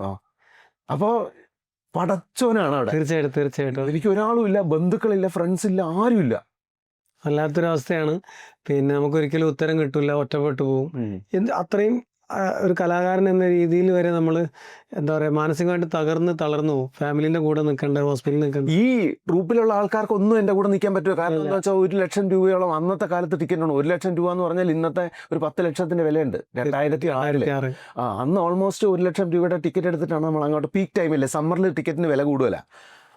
അപ്പോൾ പടച്ചോനാണ് അവിടെ. തീർച്ചയായിട്ടും എനിക്ക് ഒരാളും ഇല്ല, ബന്ധുക്കളില്ല, ഫ്രണ്ട്സ് ഇല്ല, ആരുമില്ല. വല്ലാത്തൊരവസ്ഥയാണ്. പിന്നെ നമുക്കൊരിക്കലും ഉത്തരം കിട്ടില്ല, ഒറ്റപ്പെട്ടു പോകും. അത്രയും ഒരു കലാകാരൻ എന്ന രീതിയിൽ വരെ നമ്മൾ എന്താ പറയുക, മാനസികമായിട്ട് തളർന്നു പോകും. ഫാമിലിൻ്റെ കൂടെ നിൽക്കണ്ട, ഹോസ്പിറ്റലിൽ നിൽക്കണ്ട. ഈ ട്രൂപ്പിലുള്ള ആൾക്കാർക്കൊന്നും എൻ്റെ കൂടെ നിൽക്കാൻ പറ്റുമോ? കാരണം എന്താ വെച്ചാൽ 1 ലക്ഷം രൂപയോളം അന്നത്തെ കാലത്ത് ടിക്കറ്റ് ഉണ്ട്. 1 ലക്ഷം രൂപ എന്ന് പറഞ്ഞാൽ ഇന്നത്തെ ഒരു 10 ലക്ഷത്തിൻ്റെ വിലയുണ്ട്. 2006 അന്ന് ഓൾമോസ്റ്റ് 1 ലക്ഷം രൂപയുടെ ടിക്കറ്റ് എടുത്തിട്ടാണ് നമ്മൾ അങ്ങോട്ട്. പീക്ക് ടൈമില്ലേ, സമ്മറിൽ ടിക്കറ്റിന് വില കൂടുതല.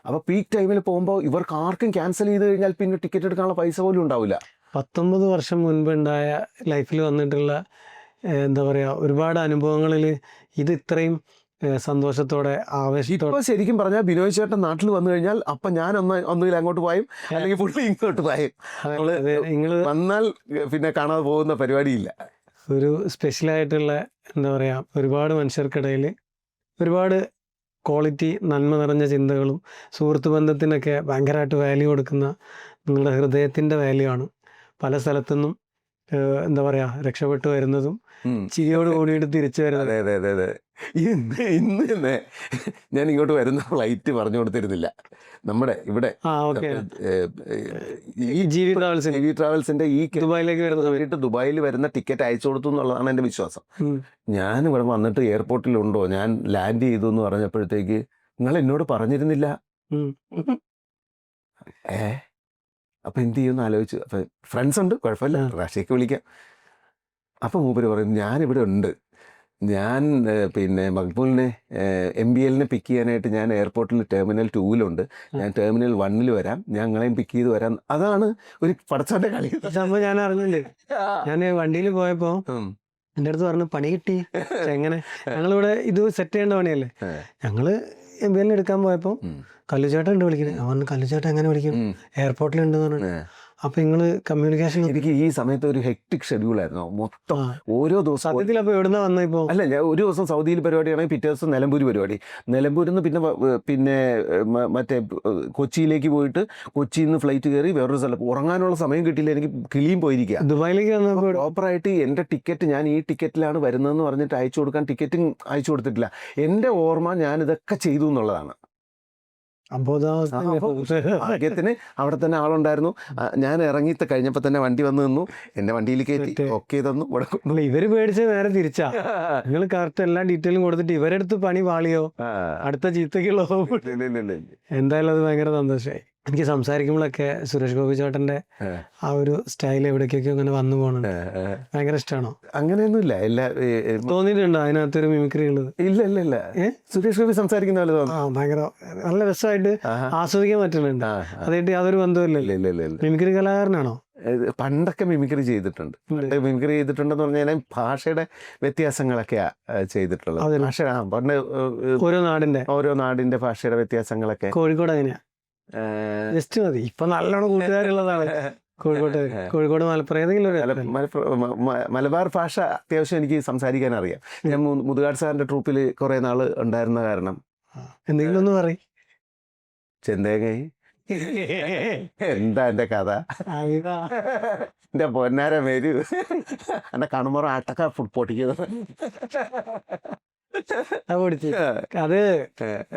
അപ്പോൾ പീക്ക് ടൈമിൽ പോകുമ്പോൾ ഇവർക്ക് ആർക്കും ക്യാൻസൽ ചെയ്ത് കഴിഞ്ഞാൽ പിന്നെ ടിക്കറ്റ് എടുക്കാനുള്ള പൈസ പോലും ഉണ്ടാവില്ല. 19 വർഷം മുൻപ് ഉണ്ടായ ലൈഫിൽ വന്നിട്ടുള്ള എന്താ പറയുക, ഒരുപാട് അനുഭവങ്ങളിൽ ഇത് ഇത്രയും സന്തോഷത്തോടെ ആവേശത്തോടെ. ഇപ്പൊ ശരിക്കും പറഞ്ഞാൽ ബിനോയ് ചേട്ടൻ നാട്ടിൽ വന്നു കഴിഞ്ഞാൽ അപ്പൊ ഞാൻ ഒന്നുകിൽ അങ്ങോട്ട് പോയും അല്ലെങ്കിൽ പുള്ളി ഇങ്ങോട്ട് പോയും. നിങ്ങള് വന്നാൽ പിന്നെ കാണാതെ പോകുന്ന പരിപാടിയില്ല. ഒരു സ്പെഷ്യലായിട്ടുള്ള എന്താ പറയുക, ഒരുപാട് മനുഷ്യർക്കിടയിൽ ഒരുപാട് ക്വാളിറ്റി, നന്മ നിറഞ്ഞ ചിന്തകളും സുഹൃത്ത് ബന്ധത്തിനൊക്കെ ഭയങ്കരമായിട്ട് വാല്യൂ കൊടുക്കുന്ന നിങ്ങളുടെ ഹൃദയത്തിൻ്റെ വാല്യൂ ആണ്. പല സ്ഥലത്തുനിന്നും എന്താ പറയുക, രക്ഷപ്പെട്ടു വരുന്നതും ചിരിയോട് കൂടിയിട്ട് തിരിച്ചു വരുന്നത്. അതെ. ഇന്ന് തന്നെ ഞാൻ ഇങ്ങോട്ട് വരുന്ന ഫ്ലൈറ്റ് പറഞ്ഞു കൊടുത്തിരുന്നില്ല. നമ്മുടെ ഇവിടെ ഈ ജീവി ട്രാവൽസിന്റെ ഈ ദുബായിലേക്ക് വരുന്ന സമയത്ത് ദുബായിൽ വരുന്ന ടിക്കറ്റ് അയച്ചു കൊടുത്തു എന്നുള്ളതാണ് എൻ്റെ വിശ്വാസം. ഞാൻ ഇവിടെ വന്നിട്ട് എയർപോർട്ടിലുണ്ടോ, ഞാൻ ലാൻഡ് ചെയ്തു എന്ന് പറഞ്ഞപ്പോഴത്തേക്ക് നിങ്ങൾ എന്നോട് പറഞ്ഞിരുന്നില്ല. അപ്പം എന്ത് ചെയ്യുമെന്ന് ആലോചിച്ചു. അപ്പം ഫ്രണ്ട്സ് ഉണ്ട്, കുഴപ്പമില്ല, റാഷിക്ക് വിളിക്കാം. അപ്പം പറയും ഞാനിവിടെ ഉണ്ട്, ഞാൻ പിന്നെ മക്ബൂലിനെ MBLനെ പിക്ക് ചെയ്യാനായിട്ട് ഞാൻ എയർപോർട്ടിൽ ടെർമിനൽ 2-ലുണ്ട്, ഞാൻ ടെർമിനൽ 1-ൽ വരാം, ഞങ്ങളെയും പിക്ക് ചെയ്ത് വരാം. അതാണ് ഒരു പടച്ചോന്റെ കളി. സംഭവം ഞാൻ അറിഞ്ഞില്ലേ, ഞാൻ വണ്ടിയിൽ പോയപ്പോൾ എൻ്റെ അടുത്ത് പറഞ്ഞു പണി കിട്ടി. എങ്ങനെ, ഞങ്ങളിവിടെ ഇത് സെറ്റ് ചെയ്യേണ്ട പണിയല്ലേ. ഞങ്ങള് MBLനെ എടുക്കാൻ പോയപ്പോൾ കല്ലുചേട്ടൻ ഉണ്ട് വിളിക്കുന്നത്. അവൻ കല്ലുചേട്ടൻ എങ്ങനെ വിളിക്കും, എയർപോർട്ടിലുണ്ടെന്ന് പറഞ്ഞു. അപ്പൊ നിങ്ങള് കമ്മ്യൂണിക്കേഷൻ. എനിക്ക് ഈ സമയത്ത് ഒരു ഹെക്ടിക് ഷെഡ്യൂൾ ആയിരുന്നു മൊത്തം. ഓരോ ദിവസം സത്യത്തിൽ അപ്പൊ എവിടുന്ന വന്ന ഇപ്പോ അല്ല, ഞാൻ ഒരു ദിവസം സൗദിയിൽ പരിപാടിയാണെങ്കിൽ പിറ്റേ ദിവസം നിലമ്പൂർ പരിപാടി, നിലമ്പൂരിൽ നിന്ന് പിന്നെ മറ്റേ കൊച്ചിയിലേക്ക് പോയിട്ട് കൊച്ചിയിൽ നിന്ന് ഫ്ലൈറ്റ് കയറി വേറൊരു സ്ഥലം. ഉറങ്ങാനുള്ള സമയം കിട്ടിയില്ല, എനിക്ക് കിളിയും പോയിരിക്കുക. ദുബായിലേക്ക് വന്നപ്പോൾ പ്രോപ്പറായിട്ട് എൻ്റെ ടിക്കറ്റ്, ഞാൻ ഈ ടിക്കറ്റിലാണ് വരുന്നതെന്ന് പറഞ്ഞിട്ട് അയച്ചു കൊടുക്കാൻ ടിക്കറ്റും അയച്ചു കൊടുത്തിട്ടില്ല. എൻ്റെ ഓർമ്മ ഞാൻ ഇതൊക്കെ ചെയ്തു എന്നുള്ളതാണ്. ഭാഗ്യത്തിന് അവിടെ തന്നെ ആളുണ്ടായിരുന്നു. ഞാൻ ഇറങ്ങി കഴിഞ്ഞപ്പോൾ തന്നെ വണ്ടി വന്ന് നിന്നു, എന്നെ വണ്ടിയിൽ കയറ്റി ഓക്കെ തന്നു. ഇവര് പേടിച്ച് നേരെ തിരിച്ചാ. നിങ്ങൾ കറക്റ്റ് എല്ലാ ഡീറ്റെയിലും കൊടുത്തിട്ട് ഇവരെടുത്ത് പണി വാളിയോ അടുത്ത ചീത്തക്കുള്ളോ. എന്തായാലും അത് ഭയങ്കര സന്തോഷമായി. എനിക്ക് സംസാരിക്കുമ്പോഴൊക്കെ സുരേഷ് ഗോപി ചേട്ടന്റെ ആ ഒരു സ്റ്റൈൽ എവിടേക്കൊക്കെ അങ്ങനെ വന്നു പോകണുണ്ട്. ഭയങ്കര ഇഷ്ടമാണോ? അങ്ങനെയൊന്നുമില്ല, തോന്നിയിട്ടുണ്ടോ അതിനകത്തൊരു മിമിക്രി ഉള്ളത്? ഇല്ല. സുരേഷ് ഗോപി സംസാരിക്കുന്ന പോലെ തോന്നുന്നു. ഭയങ്കര നല്ല രസമായിട്ട് ആസ്വദിക്കാൻ പറ്റുന്നുണ്ട്. അതായിട്ട് യാതൊരു ബന്ധവുമില്ലല്ലോ. മിമിക്രി കലാകാരനാണോ? പണ്ടൊക്കെ മിമിക്രി ചെയ്തിട്ടുണ്ട്. മിമിക്രി ചെയ്തിട്ടുണ്ടെന്ന് പറഞ്ഞാൽ ഭാഷയുടെ വ്യത്യാസങ്ങളൊക്കെയാ ചെയ്തിട്ടുള്ളത്. ഭാഷ പണ്ട് ഓരോ നാടിന്റെ ഭാഷയുടെ വ്യത്യാസങ്ങളൊക്കെ. കോഴിക്കോട് എങ്ങനെയാ? ജസ്റ്റ് മതി. ഇപ്പൊ നല്ലോണം കൂട്ടുകാരുള്ളതാണ് കോഴിക്കോട്, മലപ്പുറം, ഏതെങ്കിലും മലബാർ ഭാഷ അത്യാവശ്യം എനിക്ക് സംസാരിക്കാൻ അറിയാം. ഞാൻ മുതുകാട് സാറിന്റെ ട്രൂപ്പിൽ കുറെ നാള് ഉണ്ടായിരുന്ന കാരണം. എന്തെങ്കിലും ഒന്ന് പറയും. ചെന്തേങ്ങ എന്താ എന്റെ കഥ? എന്റെ പൊന്നാര വരൂ, എന്റെ കണുമുറ ആട്ടക്ക പൊട്ടിക്കുന്നത്. അത്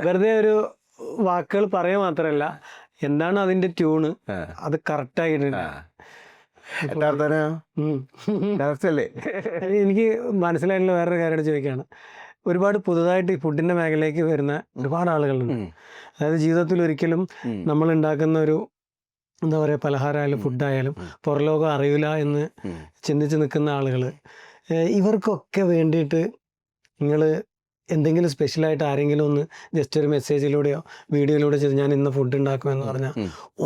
വെറുതെ ഒരു വാക്കുകൾ പറയാ മാത്രല്ല, എന്താണ് അതിന്റെ ട്യൂണ്, അത് കറക്റ്റ് ആയിട്ടുണ്ട്. എനിക്ക് മനസ്സിലായിട്ടുള്ള വേറൊരു കാര്യം ചോദിക്കുകയാണ്. ഒരുപാട് പുതുതായിട്ട് ഈ ഫുഡിന്റെ മേഖലയിലേക്ക് വരുന്ന ഒരുപാട് ആളുകളുണ്ട്. അതായത് ജീവിതത്തിൽ ഒരിക്കലും നമ്മൾ ഉണ്ടാക്കുന്ന ഒരു എന്താ പറയുക, പലഹാരമായാലും ഫുഡായാലും പുറലോകം അറിയില്ല എന്ന് ചിന്തിച്ച് നിൽക്കുന്ന ആളുകൾ. ഇവർക്കൊക്കെ വേണ്ടിയിട്ട് നിങ്ങൾ എന്തെങ്കിലും സ്പെഷ്യലായിട്ട് ആരെങ്കിലും ഒന്ന് ജസ്റ്റ് ഒരു മെസ്സേജിലൂടെയോ വീഡിയോയിലൂടെ ചെയ്ത് ഞാൻ ഇന്ന് ഫുഡ് ഉണ്ടാക്കുമെന്ന് പറഞ്ഞാൽ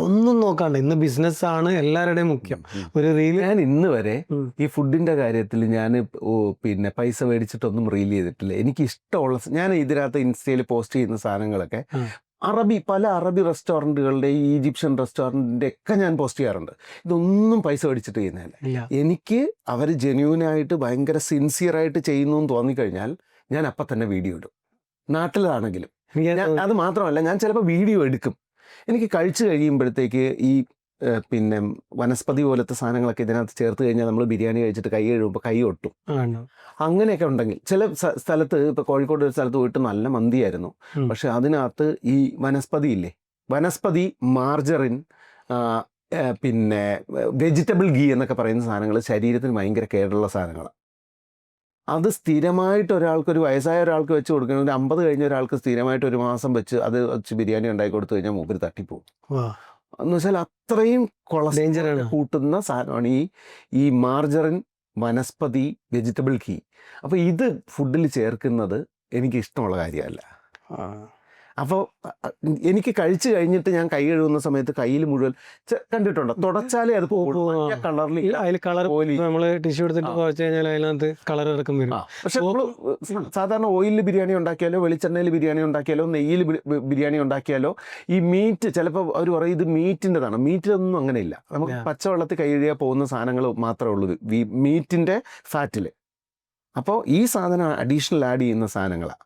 ഒന്നും നോക്കാണ്ട് ഇന്ന് ബിസിനസ്സാണ് എല്ലാവരുടെയും മുഖ്യം. ഒരു റീൽ ഞാൻ ഇന്ന് വരെ ഈ ഫുഡിന്റെ കാര്യത്തിൽ ഞാൻ പിന്നെ പൈസ മേടിച്ചിട്ടൊന്നും റീൽ ചെയ്തിട്ടില്ല. എനിക്ക് ഇഷ്ടമുള്ള ഞാൻ ഇതിനകത്ത് ഇൻസ്റ്റയിൽ പോസ്റ്റ് ചെയ്യുന്ന സാധനങ്ങളൊക്കെ പല അറബി റെസ്റ്റോറൻറ്റുകളുടെ ഈ ഈജിപ്ഷ്യൻ റെസ്റ്റോറൻറ്റിൻ്റെ ഒക്കെ ഞാൻ പോസ്റ്റ് ചെയ്യാറുണ്ട്. ഇതൊന്നും പൈസ മേടിച്ചിട്ട് ചെയ്യുന്നതല്ല. എനിക്ക് അവർ ജെന്യൂനായിട്ട് ഭയങ്കര സിൻസിയറായിട്ട് ചെയ്യുന്നു എന്ന് തോന്നിക്കഴിഞ്ഞാൽ ഞാൻ അപ്പം തന്നെ വീഡിയോ ഇടും. നാട്ടിലാണെങ്കിലും അത് മാത്രമല്ല, ഞാൻ ചിലപ്പോൾ വീഡിയോ എടുക്കും. എനിക്ക് കഴിച്ചു കഴിയുമ്പോഴത്തേക്ക് ഈ പിന്നെ വനസ്പതി പോലത്തെ സാധനങ്ങളൊക്കെ ഇതിനകത്ത് ചേർത്ത് കഴിഞ്ഞാൽ നമ്മൾ ബിരിയാണി കഴിച്ചിട്ട് കൈ കഴുകുമ്പോൾ കൈ ഒട്ടും. അങ്ങനെയൊക്കെ ഉണ്ടെങ്കിൽ ചില സ്ഥലത്ത് ഇപ്പോൾ കോഴിക്കോട് ഒരു സ്ഥലത്ത് പോയിട്ട് നല്ല മന്തിയായിരുന്നു, പക്ഷെ അതിനകത്ത് ഈ വനസ്പതി ഇല്ലേ, വനസ്പതി, മാർജറിൻ, പിന്നെ വെജിറ്റബിൾ ഗീ എന്നൊക്കെ പറയുന്ന സാധനങ്ങൾ ശരീരത്തിന് ഭയങ്കര കേടുള്ള സാധനങ്ങളാണ്. അത് സ്ഥിരമായിട്ട് ഒരാൾക്ക്, ഒരു വയസ്സായ ഒരാൾക്ക് വെച്ച് കൊടുക്കണം, ഒരു 50 കഴിഞ്ഞ ഒരാൾക്ക് സ്ഥിരമായിട്ട് ഒരു മാസം വെച്ച് അത് വെച്ച് ബിരിയാണി ഉണ്ടാക്കി കൊടുത്തു കഴിഞ്ഞാൽ മൂപ്പര് തട്ടിപ്പോകും. എന്ന് വെച്ചാൽ അത്രയും കൊളസ്ട്രോൾ കൂട്ടുന്ന സാധനമാണ് ഈ മാർജറിൻ, വനസ്പതി, വെജിറ്റബിൾ ഗീ. അപ്പോൾ ഇത് ഫുഡിൽ ചേർക്കുന്നത് എനിക്ക് ഇഷ്ടമുള്ള കാര്യമല്ല. അപ്പോൾ എനിക്ക് കഴിച്ചു കഴിഞ്ഞിട്ട് ഞാൻ കൈ കഴുകുന്ന സമയത്ത് കയ്യിൽ മുഴുവൻ കണ്ടിട്ടുണ്ടോ, തുടച്ചാലേ അത് കളറിൽ അതിൽ കളർ നമ്മൾ ടിഷ്യൂ എടുത്തിട്ട് കുറച്ച് കഴിഞ്ഞാൽ അതിനകത്ത് കളർ ഇറക്കം വരും. പക്ഷെ നമ്മൾ സാധാരണ ഓയിലിൽ ബിരിയാണി ഉണ്ടാക്കിയാലോ വെളിച്ചെണ്ണയിൽ ബിരിയാണി ഉണ്ടാക്കിയാലോ നെയ്യിൽ ബിരിയാണി ഉണ്ടാക്കിയാലോ ഈ മീറ്റ് ചിലപ്പോൾ അവർ പറയും ഇത് മീറ്റിൻ്റെതാണ്. മീറ്റിലൊന്നും അങ്ങനെയില്ല. നമുക്ക് പച്ചവെള്ളത്തിൽ കൈ കഴുകിയാൽ പോകുന്ന സാധനങ്ങൾ മാത്രമേ ഉള്ളൂ മീറ്റിൻ്റെ ഫാറ്റിൽ. അപ്പോൾ ഈ സാധനം അഡീഷണൽ ആഡ് ചെയ്യുന്ന സാധനങ്ങളാണ്.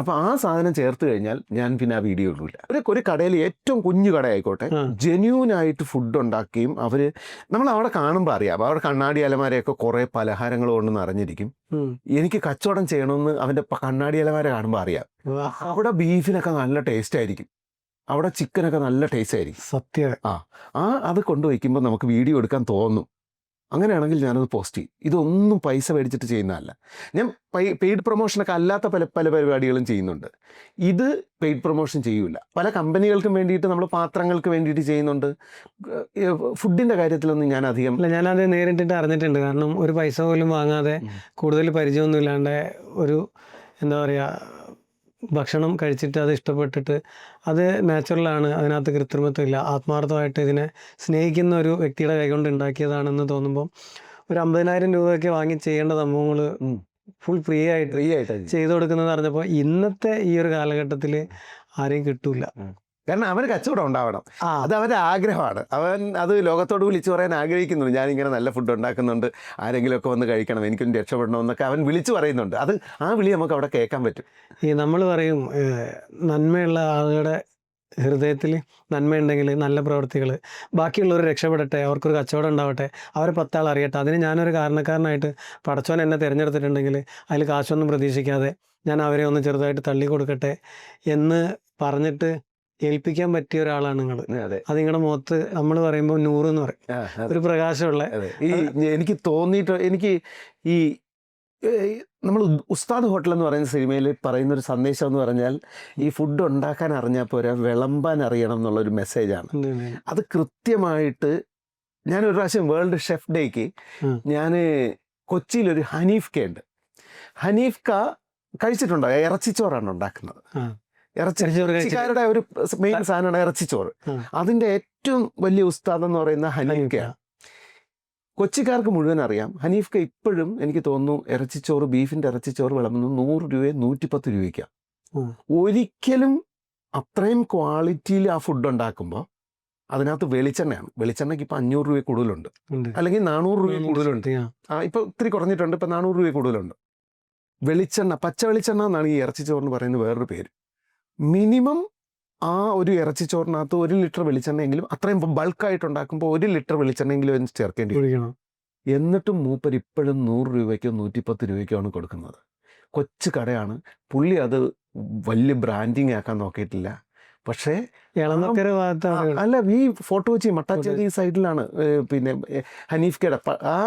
അപ്പോൾ ആ സാധനം ചേർത്ത് കഴിഞ്ഞാൽ ഞാൻ പിന്നെ ആ വീഡിയോ ഇടില്ല. ഒരു കടയിൽ ഏറ്റവും കുഞ്ഞു കടയായിക്കോട്ടെ, ജെന്യൂനായിട്ട് ഫുഡ് ഉണ്ടാക്കുകയും നമ്മൾ അവിടെ കാണുമ്പോൾ അറിയാം, അവിടെ കണ്ണാടി അലമാരയൊക്കെ കുറേ പലഹാരങ്ങൾ കൊണ്ട് നിറഞ്ഞിരിക്കും. എനിക്ക് കച്ചവടം ചെയ്യണമെന്ന് അവൻ്റെ കണ്ണാടി അലമാര കാണുമ്പോൾ അറിയാം. അവിടെ ബീഫിനൊക്കെ നല്ല ടേസ്റ്റ് ആയിരിക്കും, അവിടെ ചിക്കനൊക്കെ നല്ല ടേസ്റ്റ് ആയിരിക്കും. സത്യം. അത് കൊണ്ടുവയ്ക്കുമ്പോൾ നമുക്ക് വീഡിയോ എടുക്കാൻ തോന്നും. അങ്ങനെയാണെങ്കിൽ ഞാനത് പോസ്റ്റ് ചെയ്യും. ഇതൊന്നും പൈസ മേടിച്ചിട്ട് ചെയ്യുന്നതല്ല. ഞാൻ പെയ്ഡ് പ്രൊമോഷനൊക്കെ അല്ലാത്ത പല പരിപാടികളും ചെയ്യുന്നുണ്ട്. ഇത് പെയ്ഡ് പ്രൊമോഷൻ ചെയ്യൂല. പല കമ്പനികൾക്കും വേണ്ടിയിട്ട്, നമ്മൾ പാത്രങ്ങൾക്ക് വേണ്ടിയിട്ട് ചെയ്യുന്നുണ്ട്. ഫുഡിൻ്റെ കാര്യത്തിലൊന്നും ഞാൻ അധികം ഞാനത് നേരിട്ടിട്ട് അറിഞ്ഞിട്ടുണ്ട്. കാരണം ഒരു പൈസ പോലും വാങ്ങാതെ, കൂടുതൽ പരിചയമൊന്നും ഇല്ലാണ്ട് ഒരു എന്താ പറയുക, ഭക്ഷണം കഴിച്ചിട്ട് അത് ഇഷ്ടപ്പെട്ടിട്ട് അത് നാച്ചുറലാണ്, അതിനകത്ത് കൃത്രിമത്വമില്ല, ആത്മാർത്ഥമായിട്ട് ഇതിനെ സ്നേഹിക്കുന്ന ഒരു വ്യക്തിയുടെ കൈകൊണ്ട് ഉണ്ടാക്കിയതാണെന്ന് തോന്നുമ്പോൾ ഒരു 50,000 രൂപയൊക്കെ വാങ്ങി ചെയ്യേണ്ട സംഭവങ്ങൾ ഫുൾ ഫ്രീ ആയിട്ട് ചെയ്തു കൊടുക്കുന്നത് അറിഞ്ഞപ്പോൾ ഇന്നത്തെ ഈ ഒരു കാലഘട്ടത്തിൽ ആരെയും കിട്ടൂല. കാരണം അവന് കച്ചവടം ഉണ്ടാവണം, അത് അവൻ്റെ ആഗ്രഹമാണ്. അവൻ അത് ലോകത്തോട് വിളിച്ചു പറയാൻ ആഗ്രഹിക്കുന്നുണ്ട്. ഞാനിങ്ങനെ നല്ല ഫുഡ് ഉണ്ടാക്കുന്നുണ്ട്, ആരെങ്കിലുമൊക്കെ വന്ന് കഴിക്കണം, എനിക്കൊന്ന് രക്ഷപ്പെടണമെന്നൊക്കെ അവൻ വിളിച്ചു പറയുന്നുണ്ട്. ആ വിളി നമുക്ക് അവിടെ കേൾക്കാൻ പറ്റും. നമ്മൾ പറയും നന്മയുള്ള ആളുകളുടെ ഹൃദയത്തിൽ നന്മയുണ്ടെങ്കിൽ നല്ല പ്രവൃത്തികൾ, ബാക്കിയുള്ളവർ രക്ഷപ്പെടട്ടെ, അവർക്കൊരു കച്ചവടം ഉണ്ടാവട്ടെ, അവരെ 10 ആൾ അറിയട്ടെ, അതിന് ഞാനൊരു കാരണക്കാരനായിട്ട് പടച്ചോൻ എന്നെ തിരഞ്ഞെടുത്തിട്ടുണ്ടെങ്കിൽ അതിൽ കാശൊന്നും പ്രതീക്ഷിക്കാതെ ഞാൻ അവരെ ഒന്ന് ചെറുതായിട്ട് തള്ളി കൊടുക്കട്ടെ എന്ന് പറഞ്ഞിട്ട് ഏൽപ്പിക്കാൻ പറ്റിയ ഒരാളാണ് നിങ്ങൾ. അത് നിങ്ങളുടെ മുഖത്ത് നമ്മൾ പറയുമ്പോൾ 100 എന്ന് പറയും, ഒരു പ്രകാശമുള്ള. എനിക്ക് തോന്നിയിട്ട്, എനിക്ക് ഈ നമ്മൾ ഉസ്താദ് ഹോട്ടൽ എന്ന് പറയുന്ന സിനിമയിൽ പറയുന്നൊരു സന്ദേശം എന്ന് പറഞ്ഞാൽ ഈ ഫുഡ് ഉണ്ടാക്കാൻ അറിഞ്ഞാൽ പോരാ, വിളമ്പാൻ അറിയണം എന്നുള്ളൊരു മെസ്സേജാണ്. അത് കൃത്യമായിട്ട് ഞാനൊരു പ്രാവശ്യം വേൾഡ് ഷെഫ് ഡേക്ക് ഞാൻ കൊച്ചിയിലൊരു ഹനീഫ് കെ ഉണ്ട്. ഹനീഫ് ക കഴിച്ചിട്ടുണ്ടോ? ഇറച്ചിച്ചോറാണ് ഉണ്ടാക്കുന്നത്. ഇറച്ചിക്കാരുടെ ഒരു മെയിൻ സാധനമാണ് ഇറച്ചിച്ചോറ്. അതിൻ്റെ ഏറ്റവും വലിയ ഉസ്താദ് എന്ന് പറയുന്ന ഹനീഫ് കെയാണ്. കൊച്ചിക്കാർക്ക് മുഴുവൻ അറിയാം. ഹനീഫ് കെ ഇപ്പോഴും എനിക്ക് തോന്നുന്നു ഇറച്ചിച്ചോറ്, ബീഫിൻ്റെ ഇറച്ചിച്ചോറ് വിളമ്പുന്നത് 100 രൂപയും 110 രൂപയ്ക്കാണ്. ഒരിക്കലും അത്രയും ക്വാളിറ്റിയിൽ ആ ഫുഡ് ഉണ്ടാക്കുമ്പോൾ അതിനകത്ത് വെളിച്ചെണ്ണയാണ്. വെളിച്ചെണ്ണയ്ക്ക് ഇപ്പം 500 രൂപ കൂടുതലുണ്ട്, അല്ലെങ്കിൽ 400 രൂപ കൂടുതലുണ്ട്. ഇപ്പോൾ ഇത്തിരി കുറഞ്ഞിട്ടുണ്ട്, ഇപ്പം 400 രൂപ കൂടുതലുണ്ട്. വെളിച്ചെണ്ണ, പച്ച വെളിച്ചെണ്ണ എന്നാണ് ഈ ഇറച്ചിച്ചോറിന് പറയുന്ന വേറൊരു പേര്. മിനിമം ആ ഒരു ഇറച്ചിച്ചോറിനകത്ത് 1 ലിറ്റർ വെളിച്ചെണ്ണയെങ്കിലും, അത്രയും ബൾക്കായിട്ട് ഉണ്ടാക്കുമ്പോൾ 1 ലിറ്റർ വെളിച്ചെണ്ണയെങ്കിലും ചേർക്കേണ്ടി വരും. എന്നിട്ടും മൂപ്പർ ഇപ്പോഴും 100 രൂപയ്ക്കോ 110 രൂപയ്ക്കോ ആണ് കൊടുക്കുന്നത്. കൊച്ചു കടയാണ്. പുള്ളി അത് വലിയ ബ്രാൻഡിങ് ആക്കാൻ നോക്കിയിട്ടില്ല. പക്ഷേ അല്ല, ഈ ഫോട്ടോ വെച്ച് മട്ടാച്ചേരി സൈഡിലാണ് പിന്നെ ഹനീഫ് കെയുടെ ആ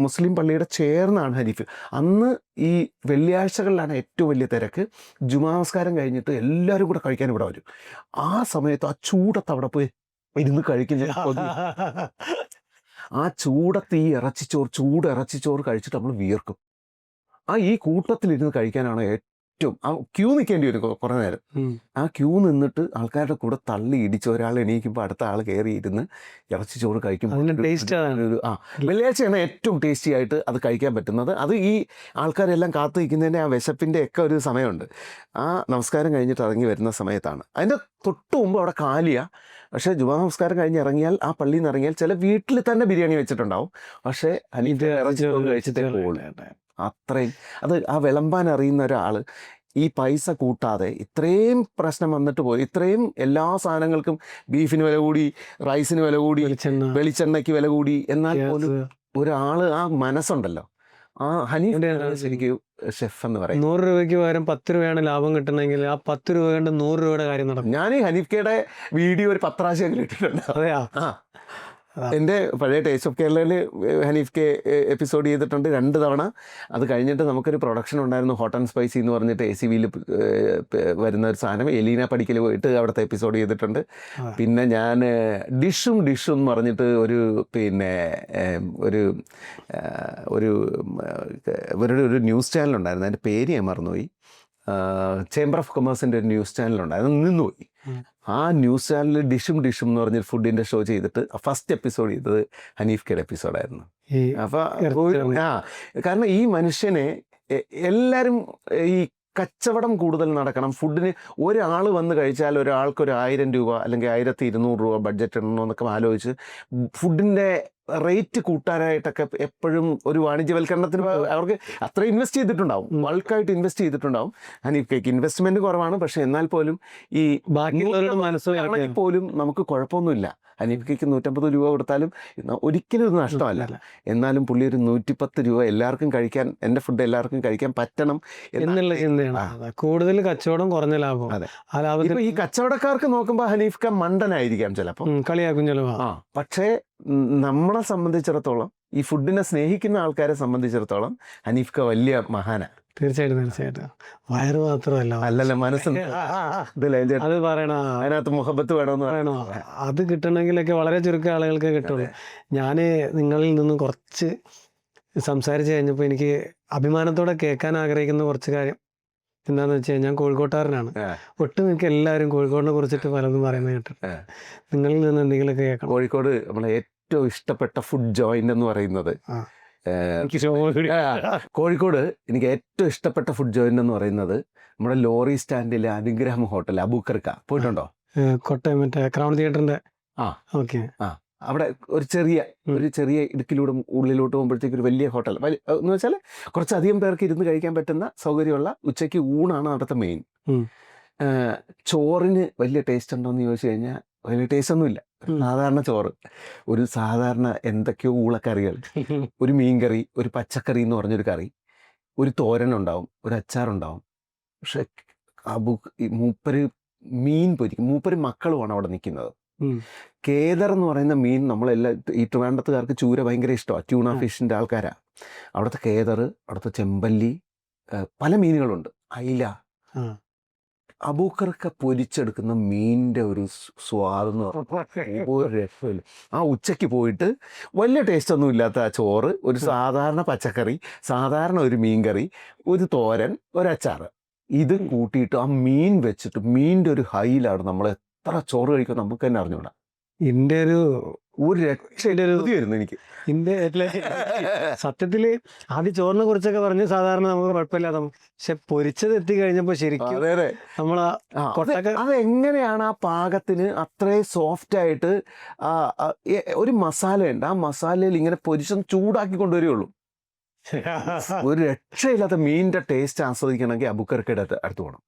മുസ്ലിം പള്ളിയുടെ ചേർന്നാണ് ഹനീഫ്. അന്ന് ഈ വെള്ളിയാഴ്ചകളിലാണ് ഏറ്റവും വലിയ തിരക്ക്. ജുമാ നമസ്കാരം കഴിഞ്ഞിട്ട് എല്ലാവരും കൂടെ കഴിക്കാൻ ഇവിടെ വരും. ആ സമയത്ത് ആ ചൂടത്ത് അവിടെ പോയി ഇരുന്ന് കഴിക്കുന്ന ആ ചൂടത്ത് ഈ ചൂട് ഇറച്ചിച്ചോറ് കഴിച്ചിട്ട് നമ്മൾ വിയർക്കും. ഈ കൂട്ടത്തിലിരുന്ന് കഴിക്കാനാണ് ഏറ്റവും ആ ക്യൂ നിൽക്കേണ്ടി വരും കുറേ നേരം. ഉം. ആ ക്യൂ നിന്നിട്ട് ആൾക്കാരുടെ കൂടെ തള്ളി ഇടിച്ച് ഒരാൾ എണീക്കുമ്പോൾ അടുത്ത ആൾ കയറി ഇരുന്ന് ഇറച്ചി ചോറ് കഴിക്കും. അതിന്റെ ടേസ്റ്റ് അതാണ്. വെള്ളിയാഴ്ചയാണ് ഏറ്റവും ടേസ്റ്റി ആയിട്ട് അത് കഴിക്കാൻ പറ്റുന്നത്. അത് ഈ ആൾക്കാരെല്ലാം കാത്തു നിൽക്കുന്നതിൻ്റെ ആ വിശപ്പിൻ്റെ ഒക്കെ ഒരു സമയമുണ്ട്. ആ നമസ്കാരം കഴിഞ്ഞിട്ട് ഇറങ്ങി വരുന്ന സമയത്താണ്. അതിൻ്റെ തൊട്ട് മുമ്പ് അവിടെ കാലിയാ. പക്ഷേ ജുമാ നമസ്കാരം കഴിഞ്ഞ് ഇറങ്ങിയാൽ, ആ പള്ളിയിൽ നിന്ന് ഇറങ്ങിയാൽ ചില വീട്ടിൽ തന്നെ ബിരിയാണി വെച്ചിട്ടുണ്ടാവും. പക്ഷേ ഇത് ഇറച്ചി ചോറ് കഴിച്ചിട്ടേ പോകുള്ളൂ. അത്രയും അത് ആ വിളമ്പാൻ അറിയുന്ന ഒരാൾ ഈ പൈസ കൂട്ടാതെ ഇത്രയും പ്രശ്നം വന്നിട്ട് പോയി, ഇത്രയും എല്ലാ സാധനങ്ങൾക്കും ബീഫിന് വില കൂടി, റൈസിന് വില കൂടി, വെളിച്ചെണ്ണയ്ക്ക് വില കൂടി, എന്നാൽ പോലും ഒരാൾ ആ മനസ്സുണ്ടല്ലോ, ആ ഹനീഫ് ശരിക്കും ഷെഫ് എന്ന് പറയും. 100 രൂപയ്ക്ക് പകരം 10 രൂപയാണ് ലാഭം കിട്ടണമെങ്കിൽ ആ 10 രൂപ കൊണ്ട് 100 രൂപയുടെ കാര്യം നടക്കും. ഞാൻ ഈ ഹനീഫ്കയുടെ വീഡിയോ ഒരു 10 പ്രാവശ്യം ഇട്ടിട്ടുണ്ട്. അതെയാ? എൻ്റെ പഴയ ടേസ്റ്റ് ഓഫ് കേരളയിൽ ഹനീഫ് കെ എപ്പിസോഡ് ചെയ്തിട്ടുണ്ട് 2 തവണ. അത് കഴിഞ്ഞിട്ട് നമുക്കൊരു പ്രൊഡക്ഷൻ ഉണ്ടായിരുന്നു, ഹോട്ട് ആൻഡ് സ്പൈസി എന്ന് പറഞ്ഞിട്ട് ACVയിൽ വരുന്ന ഒരു സാധനം. എലീന പടിക്കൽ പോയിട്ട് അവിടുത്തെ എപ്പിസോഡ് ചെയ്തിട്ടുണ്ട്. പിന്നെ ഞാൻ ഡിഷും എന്ന് പറഞ്ഞിട്ട് ഒരു ന്യൂസ് ചാനലുണ്ടായിരുന്നു. അതിൻ്റെ പേര് ഞാൻ മറന്നുപോയി. ചേംബർ ഓഫ് കൊമേഴ്സിൻ്റെ ഒരു ന്യൂസ് ചാനലുണ്ടായിരുന്നു, നിന്നുപോയി. ആ ന്യൂസ് ചാനലിൽ ഡിഷും എന്ന് പറഞ്ഞൊരു ഫുഡിൻ്റെ ഷോ ചെയ്തിട്ട് ഫസ്റ്റ് എപ്പിസോഡ് ചെയ്തത് ഹനീഫ് കെയുടെ എപ്പിസോഡായിരുന്നു. അപ്പോൾ കാരണം ഈ മനുഷ്യനെ എല്ലാവരും ഈ കച്ചവടം കൂടുതൽ നടക്കണം. ഫുഡിന് ഒരാൾ വന്ന് കഴിച്ചാൽ ഒരാൾക്ക് ഒരു 1000 രൂപ അല്ലെങ്കിൽ 1200 രൂപ ബഡ്ജറ്റ് ഇടണമെന്നൊക്കെ ആലോചിച്ച് ഫുഡിൻ്റെ റേറ്റ് കൂട്ടാനായിട്ടൊക്കെ എപ്പോഴും ഒരു വാണിജ്യവൽക്കരണത്തിന് അവർക്ക് അത്ര ഇൻവെസ്റ്റ് ചെയ്തിട്ടുണ്ടാവും, ബൾക്കായിട്ട് ഇൻവെസ്റ്റ് ചെയ്തിട്ടുണ്ടാവും. ഹനീഫ് കേക്ക് ഇൻവെസ്റ്റ്മെൻറ്റ് കുറവാണ്, പക്ഷേ എന്നാൽ പോലും ഈ ബാക്കിയുള്ളവരുടെ മനസ്സ് പോലും നമുക്ക് കുഴപ്പമൊന്നുമില്ല. ഹനീഫ് കേക്ക് 150 രൂപ കൊടുത്താലും ഒരിക്കലും ഇത് നഷ്ടമല്ല. എന്നാലും പുള്ളി ഒരു 110 രൂപ എല്ലാവർക്കും കഴിക്കാൻ, എൻ്റെ ഫുഡ് എല്ലാവർക്കും കഴിക്കാൻ പറ്റണം എന്നുള്ള ചിന്തയാണ്. കൂടുതൽ കച്ചവടം, കുറഞ്ഞ ലാഭം. അതെ, ആ ലാഭത്തിൽ ഈ കച്ചവടക്കാർക്ക് നോക്കുമ്പോൾ ഹനീഫ് ക മണ്ടനായിരിക്കാം ചിലപ്പോൾ, കളിയാക്കും ചിലപ്പോൾ. പക്ഷേ നമ്മളെ സംബന്ധിച്ചിടത്തോളം, ഈ ഫുഡിനെ സ്നേഹിക്കുന്ന ആൾക്കാരെ സംബന്ധിച്ചിടത്തോളം ഹനീഫ് ക വലിയ മഹാനാണ്. തീർച്ചയായിട്ടും. വയറ് മാത്രമല്ല, അല്ലല്ല, മനസ്സുണ്ട്. അത് പറയണോ, അതിനകത്ത് മുഹബത്ത് വേണമെന്ന് പറയണോ. അത് കിട്ടണമെങ്കിലൊക്കെ വളരെ ചുരുക്കം ആളുകൾക്ക് കിട്ടുള്ളൂ. ഞാൻ നിങ്ങളിൽ നിന്നും കുറച്ച് സംസാരിച്ച് കഴിഞ്ഞപ്പോൾ എനിക്ക് അഭിമാനത്തോടെ കേൾക്കാൻ ആഗ്രഹിക്കുന്ന കുറച്ച് കാര്യം എന്താണെന്ന് വെച്ച് കഴിഞ്ഞാൽ, ഞാൻ കോഴിക്കോട്ടുകാരനാണ്. ഒട്ടുമിക്ക എല്ലാവരും കോഴിക്കോടിനെ കുറിച്ചിട്ട് പലതും പറയുന്നത് കേട്ടിട്ട് നിങ്ങളിൽ നിന്ന് എന്തെങ്കിലുമൊക്കെ കേൾക്കണം. കോഴിക്കോട് നമ്മളെ ഏറ്റവും ഇഷ്ടപ്പെട്ട ഫുഡ് ജോയിന്റ് എന്ന് പറയുന്നത്, കോഴിക്കോട് എനിക്ക് ഏറ്റവും ഇഷ്ടപ്പെട്ട ഫുഡ് ജോയിന്റ് എന്ന് പറയുന്നത് നമ്മുടെ ലോറി സ്റ്റാൻഡിലെ അനുഗ്രഹം ഹോട്ടൽ, അബൂക്കർക്ക. പോയിട്ടുണ്ടോ? കോട്ടയം മറ്റേ ക്രൗൺ തിയേറ്ററിന്റെ. ഓക്കെ. അവിടെ ഒരു ചെറിയ ഇടുക്കിലൂടെ ഉള്ളിലോട്ട് പോകുമ്പോഴത്തേക്ക് ഒരു വലിയ ഹോട്ടൽ എന്ന് വെച്ചാൽ കുറച്ചധികം പേർക്ക് ഇരുന്ന് കഴിക്കാൻ പറ്റുന്ന സൗകര്യമുള്ള ഉച്ചയ്ക്ക് ഊണാണ് അവിടുത്തെ മെയിൻ. ചോറിന് വലിയ ടേസ്റ്റ് ഉണ്ടോ എന്ന് ചോദിച്ചു കഴിഞ്ഞാൽ വലിയ ടേസ്റ്റ് ഒന്നുമില്ല. സാധാരണ ചോറ്, ഒരു സാധാരണ എന്തൊക്കെയോ ഊളക്കറികൾ, ഒരു മീൻകറി, ഒരു പച്ചക്കറി എന്ന് പറഞ്ഞൊരു കറി, ഒരു തോരൻ ഉണ്ടാവും, ഒരു അച്ചാറുണ്ടാവും. പക്ഷെ മൂപ്പര് മീൻ പൊരിക്കും. മൂപ്പര് മക്കളുമാണ് അവിടെ നിൽക്കുന്നത്. കേദർ എന്ന് പറയുന്ന മീൻ, നമ്മളെല്ലാം ഈ ട്രിവാൻഡ്രത്തുകാർക്ക് ചൂര ഭയങ്കര ഇഷ്ടമാണ്, ട്യൂണ ഫിഷിൻ്റെ ആൾക്കാരാണ്. അവിടുത്തെ കേദർ, അവിടുത്തെ ചെമ്പല്ലി, പല മീനുകളുണ്ട്, അയില. അബൂക്കർക്ക പൊരിച്ചെടുക്കുന്ന മീനിൻ്റെ ഒരു സ്വാദെന്ന് പറഞ്ഞാൽ ഒരു രക്ഷയില്ല. ആ ഉച്ചയ്ക്ക് പോയിട്ട് വലിയ ടേസ്റ്റ് ഒന്നും ഇല്ലാത്ത ആ ചോറ്, ഒരു സാധാരണ പച്ചക്കറി, സാധാരണ ഒരു മീൻകറി, ഒരു തോരൻ, ഒരു അച്ചാർ, ഇത് കൂട്ടിയിട്ട് ആ മീൻ വെച്ചിട്ട് മീനിൻ്റെ ഒരു ഹൈയിലാണ് നമ്മൾ എത്ര ചോറ് കഴിക്കും നമുക്ക് തന്നെ അറിഞ്ഞൂടാ. എൻ്റെ ഒരു രക്ഷയില്ലായിരുന്നു എനിക്ക്. സത്യത്തില് ആദ്യം ചോറിനെ കുറിച്ചൊക്കെ പറഞ്ഞ് സാധാരണ നമുക്ക് കുഴപ്പമില്ലാതെ, പക്ഷെ പൊരിച്ചത് എത്തി കഴിഞ്ഞപ്പോ ശരിക്കും നമ്മളാ അതെങ്ങനെയാണ് ആ പാകത്തിന് അത്രയും സോഫ്റ്റ് ആയിട്ട് ഒരു മസാലയുണ്ട്, ആ മസാലയിൽ ഇങ്ങനെ പൊരിച്ചൊന്ന് ചൂടാക്കി കൊണ്ടുവരികയുള്ളൂ. ഒരു രക്ഷയില്ലാത്ത മീനിന്റെ ടേസ്റ്റ് ആസ്വദിക്കണമെങ്കിൽ അബൂക്കർക്കയുടെ അടുത്ത് പോകണം.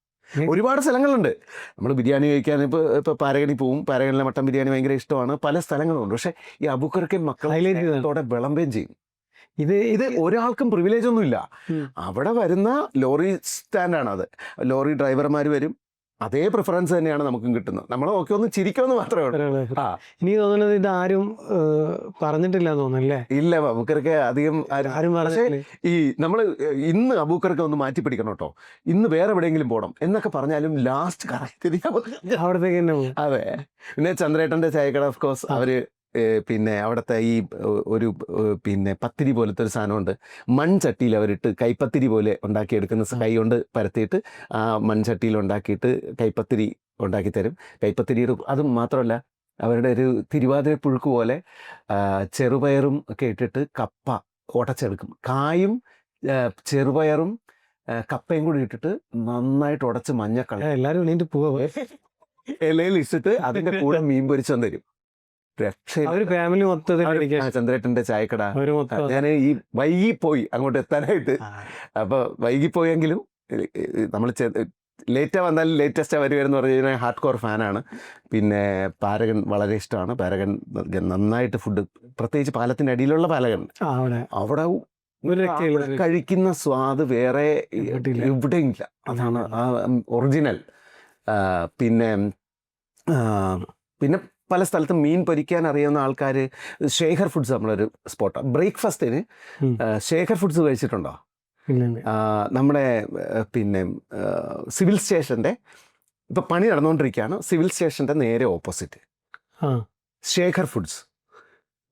ഒരുപാട് സ്ഥലങ്ങളുണ്ട്. നമ്മൾ ബിരിയാണി കഴിക്കാൻ ഇപ്പോൾ പാരഗണി പോവും, പാരഗണിലെ മട്ടൻ ബിരിയാണി ഭയങ്കര ഇഷ്ടമാണ്, പല സ്ഥലങ്ങളുണ്ട്. പക്ഷേ ഈ അബൂക്കർക്കയും മക്കളോടെ വിളമ്പുകയും ചെയ്യും. ഇത് ഒരാൾക്കും പ്രിവിലേജ് ഒന്നുമില്ല. അവിടെ വരുന്ന ലോറി സ്റ്റാൻഡാണ് അത്, ലോറി ഡ്രൈവർമാർ വരും, അതേ പ്രിഫറൻസ് തന്നെയാണ് നമുക്കും കിട്ടുന്നത്. നമ്മൾ നോക്കി ഒന്ന് ചിരിക്കുമെന്ന് മാത്രമേ ഉള്ളൂ. എനിക്ക് തോന്നുന്നത് ഇത് ആരും പറഞ്ഞിട്ടില്ല തോന്നുന്നല്ലേ? ഇല്ല, അബൂക്കർക്ക് അധികം ആരും പറഞ്ഞില്ല. ഈ നമ്മൾ ഇന്ന് അബൂക്കർക്ക് ഒന്ന് മാറ്റി പിടിക്കണം കേട്ടോ, ഇന്ന് വേറെ എവിടെയെങ്കിലും പോകണം എന്നൊക്കെ പറഞ്ഞാലും ലാസ്റ്റ് കറക്റ്റ് അവിടത്തേക്ക് തന്നെ പോകും. അതെ. പിന്നെ ചന്ദ്രേട്ടൻ്റെ ചായക്കട ഓഫ് കോഴ്സ് അവര് പിന്നെ അവിടുത്തെ ഈ ഒരു പിന്നെ പത്തിരി പോലത്തെ ഒരു സാധനമുണ്ട്. മൺചട്ടിയിൽ അവരിട്ട് കൈപ്പത്തിരി പോലെ ഉണ്ടാക്കിയെടുക്കുന്ന കൈ കൊണ്ട് പരത്തിയിട്ട് ആ മൺചട്ടിയിൽ ഉണ്ടാക്കിയിട്ട് കൈപ്പത്തിരി ഉണ്ടാക്കി തരും. കൈപ്പത്തിരിയുടെ അതും മാത്രമല്ല, അവരുടെ ഒരു തിരുവാതിര പുഴുക്ക് പോലെ ചെറുപയറും ഒക്കെ ഇട്ടിട്ട് കപ്പ ഉടച്ചെടുക്കും. കായും ചെറുപയറും കപ്പയും കൂടി ഇട്ടിട്ട് നന്നായിട്ട് ഉടച്ച് മഞ്ഞക്കളർ എല്ലാരും എണീറ്റ് പോവാ. ഇലയിൽ ഇട്ടിട്ട് അതിന്റെ കൂടെ മീൻ പൊരിച്ചോണ്ട് തരും. അവര് ഫാമിലി മൊത്തത്തിൽ ചന്ദ്രേട്ടന്റെ ചായക്കട. അവര് മൊത്തം ഞാൻ ഈ വൈകിപ്പോയി അങ്ങോട്ട് എത്താനായിട്ട്. അപ്പൊ വൈകിപ്പോയെങ്കിലും നമ്മൾ ലേറ്റാ വന്നാലും ലേറ്റസ്റ്റാ വരുമെന്ന് പറഞ്ഞു കഴിഞ്ഞാൽ ഹാർഡ് കോർ ഫാനാണ്. പിന്നെ പാരഗൺ വളരെ ഇഷ്ടമാണ്. പാരഗൺ നന്നായിട്ട് ഫുഡ്, പ്രത്യേകിച്ച് പാലത്തിന്റെ അടിയിലുള്ള പാലഗൺ, അവിടെ കഴിക്കുന്ന സ്വാദ് വേറെ എവിടെയില്ല. അതാണ് ആ ഒറിജിനൽ. പിന്നെ പിന്നെ പല സ്ഥലത്തും മീൻ പൊരിക്കാൻ അറിയുന്ന ആൾക്കാർ ശേഖർ ഫുഡ്സ് നമ്മളൊരു സ്പോട്ടാണ്. ബ്രേക്ക്ഫാസ്റ്റിന് ശേഖർ ഫുഡ്സ് കഴിച്ചിട്ടുണ്ടോ? നമ്മുടെ പിന്നെ സിവിൽ സ്റ്റേഷൻ്റെ ഇപ്പം പണി നടന്നുകൊണ്ടിരിക്കുകയാണ്. സിവിൽ സ്റ്റേഷൻ്റെ നേരെ ഓപ്പോസിറ്റ് ശേഖർ ഫുഡ്സ്.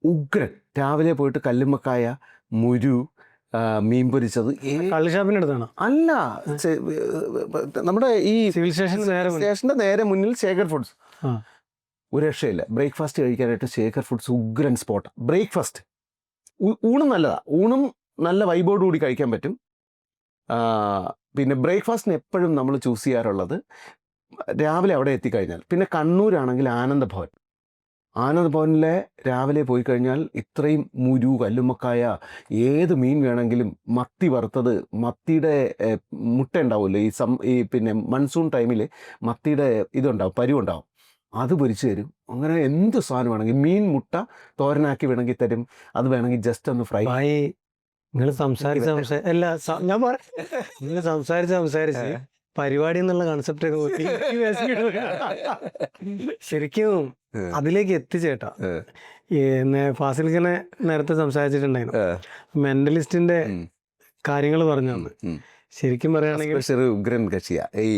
ഉഗ്രൻ. രാവിലെ പോയിട്ട് കല്ലുമ്മക്കായ, മുരു, മീൻ പൊരിച്ചത്. കള്ളുഷാപ്പിന്റെ അടുത്താണ്? അല്ല, നമ്മുടെ ഈ സിവിൽ സ്റ്റേഷന്റെ നേരെ മുന്നിൽ ശേഖർ ഫുഡ്സ്. ഒരു രക്ഷയില്ല. ബ്രേക്ക്ഫാസ്റ്റ് കഴിക്കാനായിട്ട് ശേഖർ ഫുഡ്സ് ഉഗ്രൻ സ്പോട്ട്. ബ്രേക്ക്ഫാസ്റ്റ്, ഊണും നല്ലതാണ്. ഊണും നല്ല വൈബോട് കൂടി കഴിക്കാൻ പറ്റും. പിന്നെ ബ്രേക്ക്ഫാസ്റ്റിന് എപ്പോഴും നമ്മൾ ചൂസ് ചെയ്യാറുള്ളത് രാവിലെ അവിടെ എത്തിക്കഴിഞ്ഞാൽ. പിന്നെ കണ്ണൂരാണെങ്കിൽ ആനന്ദഭവൻ. ആനന്ദഭവനിലെ രാവിലെ പോയി കഴിഞ്ഞാൽ ഇത്രയും മുരു, കല്ലുമ്മക്കായ, ഏത് മീൻ വേണമെങ്കിലും, മത്തി വറുത്തത്, മത്തിയുടെ മുട്ട ഉണ്ടാവുമല്ലോ ഈ പിന്നെ മൺസൂൺ ടൈമിൽ മത്തിയുടെ ഇതുണ്ടാവും, പരുവുണ്ടാവും, അത് പൊരിച്ചു തരും. അങ്ങനെ എന്ത് സാധനം വേണമെങ്കിൽ, മീൻ മുട്ട തോരനാക്കി വേണമെങ്കിൽ തരും. അത് വേണമെങ്കിൽ ജസ്റ്റ് ഒന്ന് ഫ്രൈ. നിങ്ങൾ സംസാരിച്ച് പരിപാടി എന്നുള്ള കൺസെപ്റ്റ് ശരിക്കും അതിലേക്ക് എത്തിച്ചേട്ടാ. ഫാസിൽഖനെ നേരത്തെ സംസാരിച്ചിട്ടുണ്ടായിരുന്നു, മെന്റലിസ്റ്റിന്റെ കാര്യങ്ങൾ പറഞ്ഞു തന്നു. ശരിക്കും പറയുകയാണെങ്കിൽ ഉഗ്രൻ കക്ഷിയാ. ഈ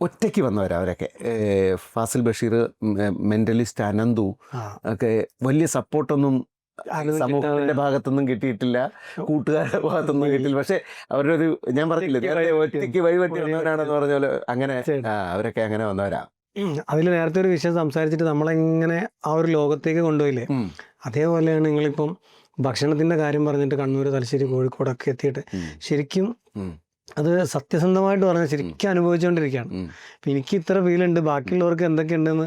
ഒറ്റയ്ക്ക് വന്നവരാ അവരൊക്കെ. ഫാസിൽ ബഷീർ, മെന്റലിസ്റ്റ് അനന്തു ഒക്കെ വലിയ സപ്പോർട്ടൊന്നും സമൂഹത്തിന്റെ ഭാഗത്തൊന്നും കിട്ടിയിട്ടില്ല, കൂട്ടുകാരുടെ ഭാഗത്തൊന്നും കിട്ടിയില്ല. പക്ഷെ അവരുടെ ഒരു, ഞാൻ പറഞ്ഞില്ല ഒറ്റയ്ക്ക് വഴിപറ്റി വന്നവരാണെന്ന് പറഞ്ഞ പോലെ, അങ്ങനെ അവരൊക്കെ അങ്ങനെ വന്നവരാ. അതിൽ നേരത്തെ ഒരു വിഷയം സംസാരിച്ചിട്ട് നമ്മളെങ്ങനെ ആ ഒരു ലോകത്തേക്ക് കൊണ്ടുപോയില്ലേ, അതേപോലെയാണ് നിങ്ങളിപ്പം ഭക്ഷണത്തിന്റെ കാര്യം പറഞ്ഞിട്ട് കണ്ണൂർ, തലശ്ശേരി, കോഴിക്കോടൊക്കെ എത്തിയിട്ട് ശരിക്കും അത് സത്യസന്ധമായിട്ട് പറഞ്ഞാൽ ശരിക്കും അനുഭവിച്ചുകൊണ്ടിരിക്കുകയാണ്. ഇപ്പം എനിക്ക് ഇത്ര ഫീലുണ്ട്, ബാക്കിയുള്ളവർക്ക് എന്തൊക്കെ ഉണ്ടെന്ന്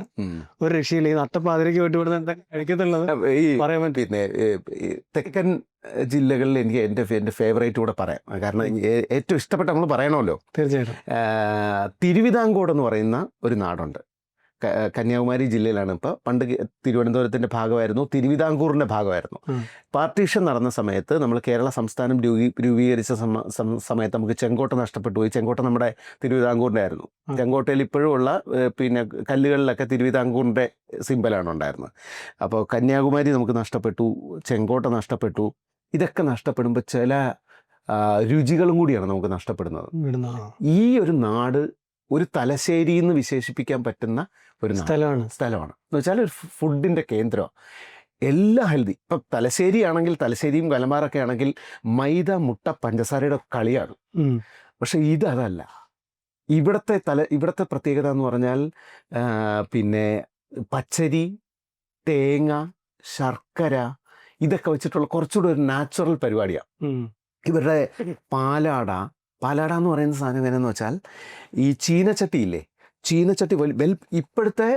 ഒരു രക്ഷയില്ല. ഈ നട്ടപ്പാതിരയ്ക്ക് പോയിട്ട് ഇവിടെ എന്താ കഴിക്കത്തുള്ളത് പറയാൻ പറ്റും. പിന്നെ തെക്കൻ ജില്ലകളിൽ എനിക്ക് എൻ്റെ ഫേവറേറ്റ് കൂടെ പറയാം. കാരണം ഏറ്റവും ഇഷ്ടപ്പെട്ട നമ്മൾ പറയണമല്ലോ. തീർച്ചയായിട്ടും. തിരുവിതാംകൂർ എന്ന് പറയുന്ന ഒരു നാടുണ്ട്. കന്യാകുമാരി ജില്ലയിലാണ്. ഇപ്പോൾ പണ്ട് തിരുവനന്തപുരത്തിൻ്റെ ഭാഗമായിരുന്നു, തിരുവിതാംകൂറിൻ്റെ ഭാഗമായിരുന്നു. പാർട്ടീഷൻ നടന്ന സമയത്ത് നമ്മൾ കേരള സംസ്ഥാനം രൂപീകരിച്ച സമയത്ത് നമുക്ക് ചെങ്കോട്ട നഷ്ടപ്പെട്ടു പോയി. ചെങ്കോട്ട നമ്മുടെ തിരുവിതാംകൂറിൻ്റെ ആയിരുന്നു. ചെങ്കോട്ടയിൽ ഇപ്പോഴും ഉള്ള പിന്നെ കല്ലുകളിലൊക്കെ തിരുവിതാംകൂറിൻ്റെ സിമ്പലാണ് ഉണ്ടായിരുന്നത്. അപ്പോൾ കന്യാകുമാരി നമുക്ക് നഷ്ടപ്പെട്ടു, ചെങ്കോട്ട നഷ്ടപ്പെട്ടു. ഇതൊക്കെ നഷ്ടപ്പെടുമ്പോൾ ചില രുചികളും കൂടിയാണ് നമുക്ക് നഷ്ടപ്പെടുന്നത്. ഈ ഒരു നാട് ഒരു തലശ്ശേരി എന്ന് വിശേഷിപ്പിക്കാൻ പറ്റുന്ന ഒരു സ്ഥലമാണ് എന്ന് വെച്ചാൽ ഒരു ഫുഡിൻ്റെ കേന്ദ്രമാണ്. എല്ലാം ഹെൽത്തി. ഇപ്പം തലശ്ശേരി ആണെങ്കിൽ, തലശ്ശേരിയും കലമാറൊക്കെ ആണെങ്കിൽ മൈദ, മുട്ട, പഞ്ചസാരയുടെ കളിയാണ്. പക്ഷെ ഇതല്ല. ഇവിടുത്തെ പ്രത്യേകത എന്ന് പറഞ്ഞാൽ പിന്നെ പച്ചരി, തേങ്ങ, ശർക്കര ഇതൊക്കെ വെച്ചിട്ടുള്ള കുറച്ചുകൂടെ ഒരു നാച്ചുറൽ പരിപാടിയാണ്. ഇവരുടെ പാലാട എന്ന് പറയുന്ന സാധനം എങ്ങനെയെന്ന് വെച്ചാൽ, ഈ ചീനച്ചട്ടിയില്ലേ, ചീനച്ചട്ടി ഇപ്പോഴത്തെ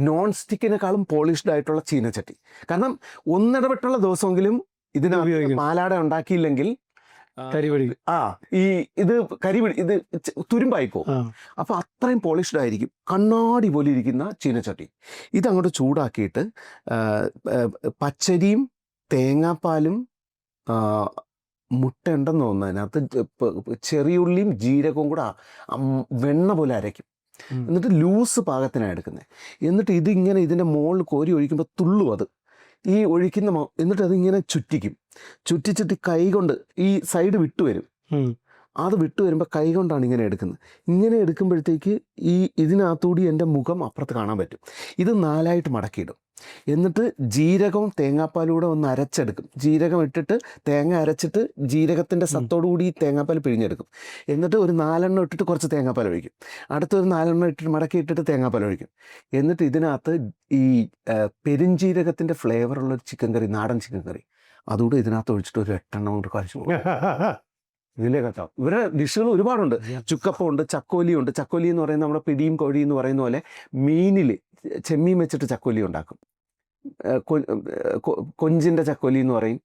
നോൺ സ്റ്റിക്കിനേക്കാളും പോളിഷ്ഡ് ആയിട്ടുള്ള ചീനച്ചട്ടി. കാരണം ഒന്നിടവിട്ടുള്ള ദിവസമെങ്കിലും ഇതിനകത്ത് പാലാട ഉണ്ടാക്കിയില്ലെങ്കിൽ ഇത് തുരുമ്പായിപ്പോ. അപ്പൊ അത്രയും പോളിഷ്ഡ് ആയിരിക്കും. കണ്ണാടി പോലെ ഇരിക്കുന്ന ചീനച്ചട്ടി. ഇതങ്ങോട്ട് ചൂടാക്കിയിട്ട് പച്ചരിയും തേങ്ങാപ്പാലും മുട്ട ഉണ്ടെന്ന് തോന്നുന്നു അതിനകത്ത്, ചെറിയുള്ളിയും ജീരകവും കൂടെ വെണ്ണ പോലെ അരയ്ക്കും. എന്നിട്ട് ലൂസ് പാകത്തിനാണ് എടുക്കുന്നത്. എന്നിട്ട് ഇതിങ്ങനെ ഇതിൻ്റെ മുകളിൽ കോരി ഒഴിക്കുമ്പോൾ തുള്ളും അത് ഈ ഒഴിക്കുന്ന എന്നിട്ട് അതിങ്ങനെ ചുറ്റിക്കും. ചുറ്റിച്ചിട്ട് കൈ കൊണ്ട് ഈ സൈഡ് വിട്ടുവരും. അത് വിട്ട് വരുമ്പോൾ കൈ കൊണ്ടാണ് ഇങ്ങനെ എടുക്കുന്നത്. ഇങ്ങനെ എടുക്കുമ്പോഴത്തേക്ക് ഇതിനകത്തൂടി എൻ്റെ മുഖം അപ്പുറത്ത് കാണാൻ പറ്റും. ഇത് 4ആയിട്ട് മടക്കിയിടും. എന്നിട്ട് ജീരകവും തേങ്ങാപ്പാലൂടെ ഒന്ന് അരച്ചെടുക്കും. ജീരകം ഇട്ടിട്ട് തേങ്ങ അരച്ചിട്ട് ജീരകത്തിൻ്റെ സത്തോടുകൂടി ഈ തേങ്ങാപ്പാൽ പിഴിഞ്ഞെടുക്കും. എന്നിട്ട് ഒരു 4 ഇട്ടിട്ട് കുറച്ച് തേങ്ങാപ്പാൽ ഒഴിക്കും. അടുത്തൊരു 4 ഇട്ടിട്ട് മടക്കി ഇട്ടിട്ട് തേങ്ങാപ്പാൽ ഒഴിക്കും. എന്നിട്ട് ഇതിനകത്ത് ഈ പെരുംജീരകത്തിൻ്റെ ഫ്ലേവറുള്ളൊരു ചിക്കൻ കറി, നാടൻ ചിക്കൻ കറി, അതുകൂടെ ഇതിനകത്ത് ഒഴിച്ചിട്ട് ഒരു 8 കൊണ്ട് കഴിച്ചു. ഇതിലേക്കോ ഇവരെ ഡിഷുകൾ ഒരുപാടുണ്ട്. ചുക്കപ്പം ഉണ്ട്, ചക്കോലി ഉണ്ട്. ചക്കോലി എന്ന് പറയുന്നത് നമ്മുടെ പിടിയും കോഴി എന്ന് പറയുന്ന പോലെ മീനിൽ ചെമ്മീൻ വെച്ചിട്ട് ചക്കോലി ഉണ്ടാക്കും. കൊഞ്ചിൻ്റെ ചക്കോലി എന്ന് പറയും.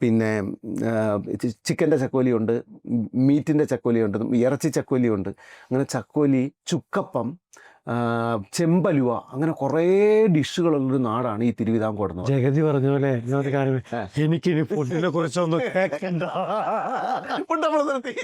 പിന്നെ ചിക്കൻ്റെ ചക്കോലിയുണ്ട്, മീറ്റിൻ്റെ ചക്കോലിയുണ്ട്, ഇറച്ചി ചക്കോലിയുണ്ട്. അങ്ങനെ ചക്കോലി, ചുക്കപ്പം, ചെമ്പലുവ, അങ്ങനെ കുറേ ഡിഷുകളുള്ളൊരു നാടാണ് ഈ തിരുവിതാംകൂർ എന്ന് പറയുന്നത്. ജഗതി പറഞ്ഞ പോലെ ഇന്നത്തെ കാര്യം എനിക്കിനി ഫുഡിനെ കുറിച്ചൊന്നും കേൾക്കണ്ട. ഫുഡ് നമ്മൾ നിർത്തി.